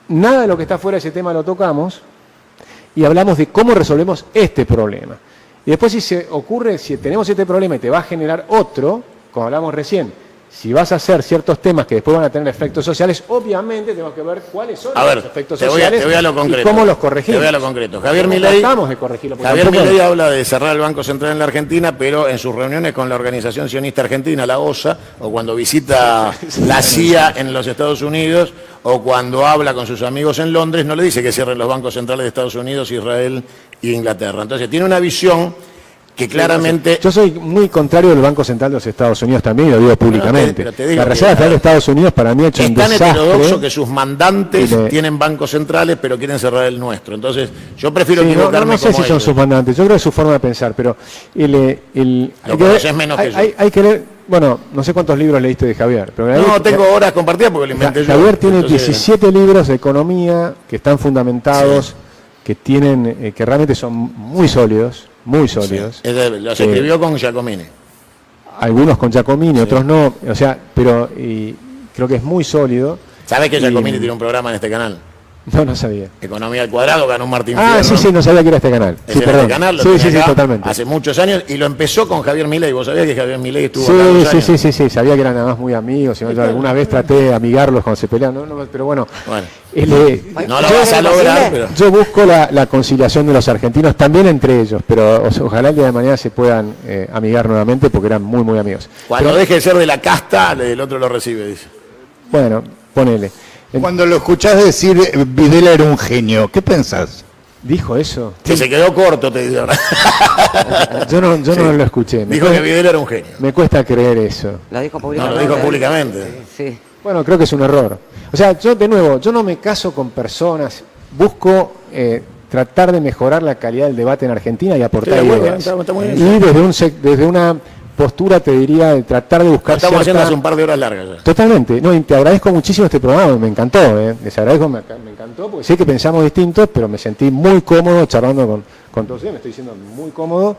nada de lo que está fuera de ese tema lo tocamos y hablamos de cómo resolvemos este problema. Y después si tenemos este problema y te va a generar otro, como hablamos recién, si vas a hacer ciertos temas que después van a tener efectos sociales, obviamente tenemos que ver cuáles son A ver, los efectos te voy a sociales lo concreto. y cómo los corregimos. Te voy a lo concreto. Javier No Milei, tratamos de corregirlo, porque Javier tampoco- Milei habla de cerrar el Banco Central en la Argentina, pero en sus reuniones con la Organización Sionista Argentina, la OSA, o cuando visita la CIA en los Estados Unidos, o cuando habla con sus amigos en Londres, no le dice que cierren los bancos centrales de Estados Unidos, Israel e Inglaterra. Entonces tiene una visión que claramente... Yo soy muy contrario del Banco Central de los Estados Unidos también, y lo digo públicamente. pero te digo La que- Reserva Federal de Estados Unidos para mí ha hecho Es un tan desastre. heterodoxo que sus mandantes Y le- tienen bancos centrales, pero quieren cerrar el nuestro. Entonces, yo prefiero Sí, no equivocarme sé como si son ellos. sus mandantes, yo creo que es su forma de pensar, pero hay Lo que conoces ver- menos que yo. hay que leer, bueno, no sé cuántos libros leíste de Javier, pero No, tengo horas compartidas porque lo inventé yo. Javier tiene Entonces, 17 libros de economía que están fundamentados, que tienen, que realmente son muy sólidos, muy sólidos. Los escribió con Giacomini. Algunos con Giacomini, otros no, o sea, pero creo que es muy sólido. ¿Sabes que Y- Giacomini tiene un programa en este canal? No sabía. Economía al Cuadrado, ganó un Martín Ah, Fierro. sí, no sabía que era este canal. Es Sí, en perdón. este canal, lo Sí, tenía sí, acá totalmente. hace muchos años y lo empezó con Javier Milei. ¿Vos sabías que Javier Milei estuvo acá 2 años? Sí, sabía que eran nada más muy amigos. Yo alguna vez traté de amigarlos cuando se pelean, pero bueno. Bueno, No no lo vas a lograr, pero... Yo busco la conciliación de los argentinos, también entre ellos, pero ojalá el día de mañana se puedan amigar nuevamente porque eran muy, muy amigos. Cuando deje de ser de la casta, el otro lo recibe, dice. Bueno, ponele. Cuando lo escuchás decir Videla era un genio, ¿qué pensás? ¿Dijo eso? Que se quedó corto, te digo. Yo no lo escuché. Dijo que Videla era un genio. Me cuesta creer eso. Lo dijo No, públicamente. lo dijo públicamente. Sí. Bueno, creo que es un error. O sea, yo no me caso con personas, busco tratar de mejorar la calidad del debate en Argentina y aportar Sí, muy ideas. bien, está muy bien. Y desde una postura, te diría, de tratar de buscar Estamos haciendo cierta... hace un par de horas largas ya. Totalmente. No, y te agradezco muchísimo este programa, me encantó. Les agradezco, me encantó, porque sé que pensamos distintos, pero me sentí muy cómodo charlando con todos ustedes, me estoy diciendo muy cómodo.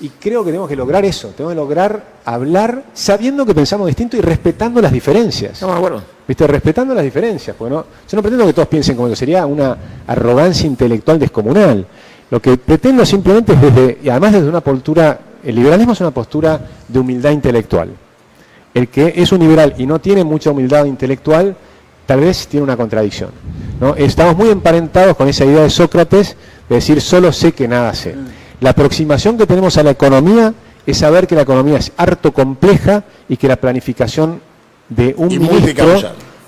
Y creo que tenemos que lograr eso, tenemos que lograr hablar sabiendo que pensamos distinto y respetando las diferencias. Estamos de acuerdo. ¿Viste? Respetando las diferencias. Pues no, yo no pretendo que todos piensen como yo, sería una arrogancia intelectual descomunal. Lo que pretendo simplemente es y además desde una postura, el liberalismo es una postura de humildad intelectual. El que es un liberal y no tiene mucha humildad intelectual, tal vez tiene una contradicción, ¿no? Estamos muy emparentados con esa idea de Sócrates de decir solo sé que nada sé. La aproximación que tenemos a la economía es saber que la economía es harto compleja y que la planificación de un ministro,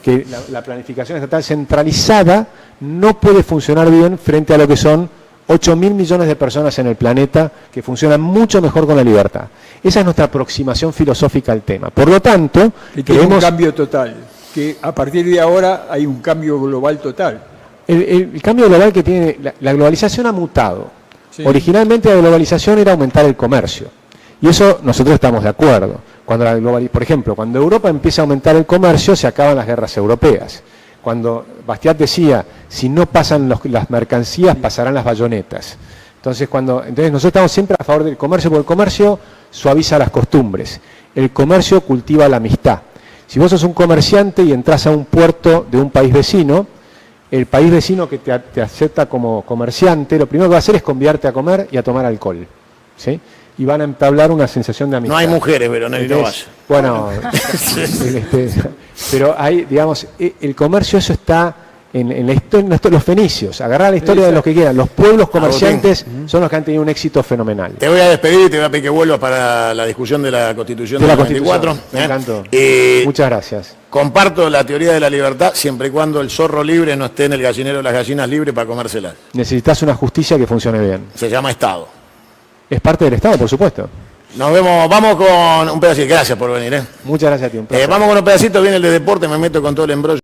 que la planificación estatal centralizada no puede funcionar bien frente a lo que son 8.000 millones de personas en el planeta que funcionan mucho mejor con la libertad. Esa es nuestra aproximación filosófica al tema. Por lo tanto, Que tiene un cambio total, que a partir de ahora hay un cambio global total. El cambio global que tiene, la globalización ha mutado. Sí. Originalmente la globalización era aumentar el comercio. Y eso nosotros estamos de acuerdo. Por ejemplo, cuando Europa empieza a aumentar el comercio, se acaban las guerras europeas. Cuando Bastiat decía, si no pasan las mercancías, pasarán las bayonetas. Entonces nosotros estamos siempre a favor del comercio, porque el comercio suaviza las costumbres. El comercio cultiva la amistad. Si vos sos un comerciante y entras a un puerto de un país vecino, el país vecino que te acepta como comerciante, lo primero que va a hacer es convidarte a comer y a tomar alcohol, ¿sí? Y van a entablar una sensación de amistad. No hay mujeres, Veronelli, no vaya. Bueno, pero hay, digamos, el comercio, eso está en la historia, los fenicios, agarrar la historia de los que quieran. Los pueblos comerciantes son los que han tenido un éxito fenomenal. Te voy a despedir y te voy a pedir que vuelvas para la discusión de la Constitución De la del 94. Constitución, me encantó. Muchas gracias. Comparto la teoría de la libertad siempre y cuando el zorro libre no esté en el gallinero de las gallinas libres para comérselas. Necesitas una justicia que funcione bien. Se llama Estado. Es parte del Estado, por supuesto. Nos vemos, vamos con un pedacito. Gracias por venir. Muchas gracias a ti. Un placer. Vamos con un pedacito, viene el de deporte, me meto con todo el embrollo.